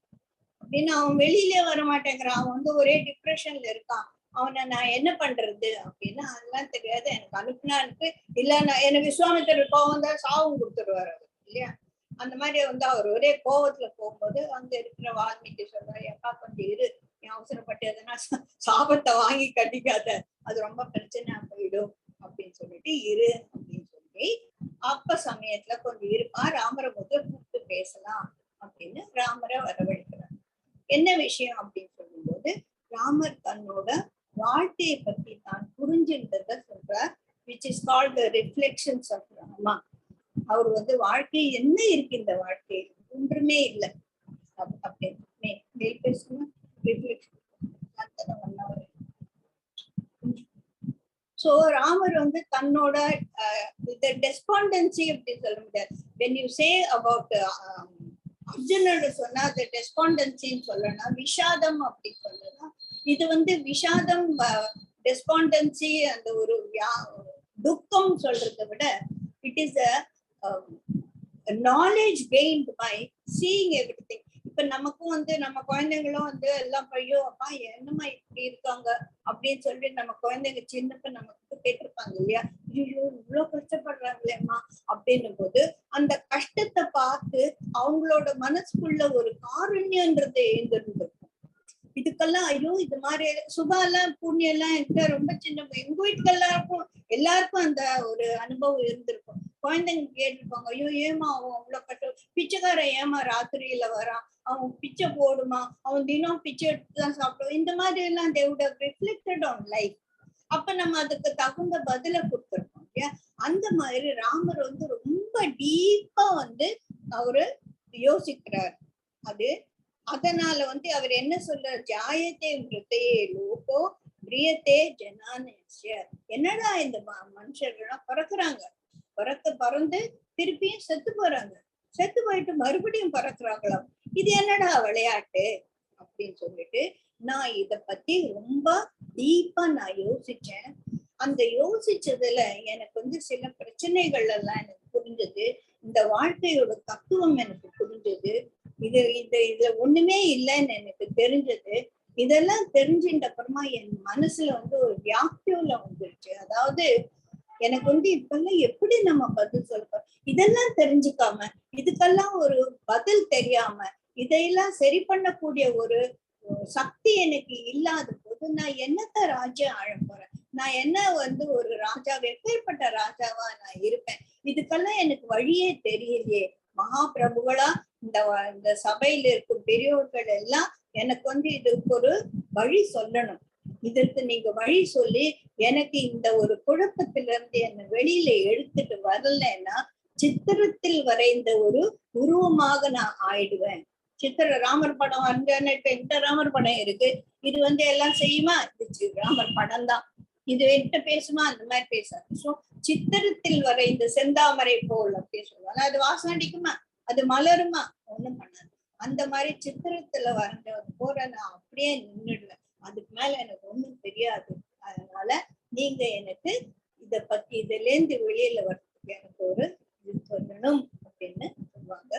அப்படின்னு. அவன் வெளியிலே வர மாட்டேங்கிறான். அவன் வந்து ஒரே டிப்ரெஷன்ல இருக்கான். அவனை நான் என்ன பண்றது அப்படின்னு அதெல்லாம் தெரியாது. எனக்கு அனுப்புனா அனுப்பு, இல்ல நான் எனக்கு விஸ்வாமித்திரர் கோவம் தான் சாவும் கொடுத்துருவாரு அவர் இல்லையா. அந்த மாதிரி வந்து அவர் ஒரே கோவத்துல போகும்போது அங்க இருக்கிற வால்மீகி சொல்றாரு, எப்பா கொஞ்சம் இரு, நீ அவசரப்பட்டு எதனா சாபத்தை வாங்கி கட்டிக்காத, அது ரொம்ப பிரச்சனை போயிடும் அப்படின்னு சொல்லிட்டு இரு அப்படின்னு சொல்லி அப்ப சமயத்துல கொஞ்சம் இருப்பா, ராமரை முதல் கூப்பிட்டு பேசலாம் அப்படின்னு ராமரை வரவழைக்கிறார். என்ன விஷயம் அப்படின்னு சொல்லும்போது ராமர் தன்னோட வாழ்க்கையை பத்தி தான் புரிஞ்சுன்றத சொல்றார், which is called the reflections of Rama. அவர் வந்து வாழ்க்கை என்ன இருக்கு, இந்த வாழ்க்கை ஒன்றுமே இல்லை அப்படின்னு பேசணும். சோ ராமர் வந்து தன்னோட டெஸ்பாண்டன்சி அப்படின்னு சொல்ல முடியாது. when you say about அர்ஜுனோட சொன்னா அது டெஸ்பாண்டன்சின்னு சொல்லலாம், விஷாதம் அப்படின்னு சொல்லலாம். இது வந்து விஷாதம், டெஸ்பாண்டன்சி, அந்த ஒரு துக்கம் சொல்றதை விட it is a knowledge gained by seeing everything. இப்ப நமக்கும் வந்து நம்ம குழந்தைங்களும் வந்து எல்லாம் ஐயோ அப்பா என்னம்மா இப்படி இருக்காங்க அப்படின்னு சொல்லிட்டு நம்ம குழந்தைங்க சின்னப்ப நமக்கு கேட்டிருப்பாங்க இல்லையா, ஐயோ இவ்வளவு கஷ்டப்படுறாங்களேம்மா அப்படின்னும் போது அந்த கஷ்டத்தை பார்த்து அவங்களோட மனசுக்குள்ள ஒரு காருண்யன்றது எழுந்திருந்திருக்கும். இதுக்கெல்லாம் ஐயோ இது மாதிரி சுபாலாம் புண்ணியம் எல்லாம் இருக்க ரொம்ப சின்ன, எங்க வீட்டுக்கு எல்லாருக்கும் அந்த ஒரு அனுபவம் இருந்திருக்கும். குழந்தைங்க கேட்டிருப்பாங்க, ஐயோ ஏமா அவன் அவ்வளவு கஷ்டம், பிச்சைக்காரன் ஏமா ராத்திரியில வரான், அவன் பிச்சை போடுமா, அவன் தினம் பிச்சை எடுத்துதான் சாப்பிடுவான், இந்த மாதிரி எல்லாம் they would have reflected on life. அப்ப நம்ம அதுக்கு தகுந்த பதில கொடுத்துருக்கோம் இல்லையா. அந்த மாதிரி ராமர் வந்து ரொம்ப டீப்பா வந்து அவரு யோசிக்கிறார். அது அதனால வந்து அவர் என்ன சொல்றார், ஜாயத்தே மிருத்தையே லோகோ பிரியத்தே ஜனானேஸ்ய. என்னடா இந்த மனுஷர்கள்லாம் பறக்குறாங்க, பறந்து திருப்பியும் செத்து போறாங்க, செத்து போயிட்டு மறுபடியும் பறக்குறாங்களாம், இது என்னடா விளையாட்டு அப்படின்னு சொல்லிட்டு நான் இத பத்தி ரொம்ப டீப்பா நான் யோசிச்சேன். அந்த யோசிச்சதுல எனக்கு வந்து சில பிரச்சனைகள் எல்லாம் எனக்கு புரிஞ்சது, இந்த வாழ்க்கையோட தத்துவம் எனக்கு புரிஞ்சது, இதுல ஒண்ணுமே இல்லைன்னு எனக்கு தெரிஞ்சது. இதெல்லாம் தெரிஞ்சின்ற அப்புறமா என் மனசுல வந்து ஒரு வியாக்குல வந்துருச்சு. அதாவது எனக்கு வந்து இப்பெல்லாம் எப்படி நம்ம பதில் சொல்றோம், இதெல்லாம் தெரிஞ்சுக்காம, இதுக்கெல்லாம் ஒரு பதில் தெரியாம, இதையெல்லாம் சரி பண்ணக்கூடிய ஒரு சக்தி எனக்கு இல்லாத போது நான் என்னத்த ராஜ்யம் ஆழ போறேன், நான் என்ன வந்து ஒரு ராஜா, எப்பேற்பட்ட ராஜாவா நான் இருப்பேன், இதுக்கெல்லாம் எனக்கு வழியே தெரியலையே. மகாபிரபுகளா இந்த சபையில இருக்கும் பெரியோர்கள் எல்லாம் எனக்கு வந்து இதுக்கு ஒரு வழி சொல்லணும், இதற்கு நீங்க வழி சொல்லி எனக்கு இந்த ஒரு குழப்பத்திலிருந்து என்ன வெளியில எடுத்துட்டு வரலன்னா சித்திரத்தில் வரைந்த ஒரு உருவமாக நான் ஆயிடுவேன். ராமர் படம் வரைஞ்சான்னு இந்த ராமர் படம் இருக்கு, இது வந்து எல்லாம் செய்யுமா, இது ராமர் படம் தான், இது என்கிட்ட பேசுமா, அந்த மாதிரி பேசாது. சோ சித்திரத்தில் வரைந்த செந்தாமரை போல் அப்படின்னு சொல்லுவாங்க, அது வாசம் அடிக்குமா, அது மலருமா, ஒண்ணும் பண்ணாது. அந்த மாதிரி சித்திரத்துல வரைஞ்ச போற நான் அப்படியே நின்றுடுவேன், அதுக்கு மேல எனக்கு ஒண்ணும் தெரியாது. அதனால நீங்க எனக்கு இத பத்தி இதுல இருந்து வெளியில வர்றதுக்கு எனக்கு ஒரு இது சொல்லணும் அப்படின்னு சொல்லுவாங்க.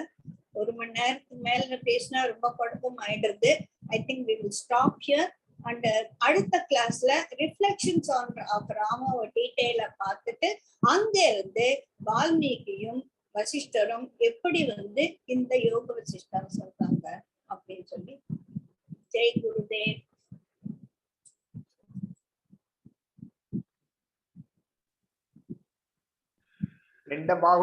1 மணி நேரத்துக்கு மேல பேசினா ரொம்ப குழப்பம் ஆயிடுறது. I think we will stop here. And அடுத்த கிளாஸ்ல ரிஃப்ளெக்ஷன்ஸ் ஆஃப் ராமாவை டீட்டெயிலா பார்த்துட்டு அங்க இருந்து வால்மீகியும் வசிஷ்டரும் எப்படி வந்து இந்த யோக வசிஷ்டம் சொல்றாங்க அப்படின்னு சொல்லி. ஜெய் குருதேவ். ரெண்டு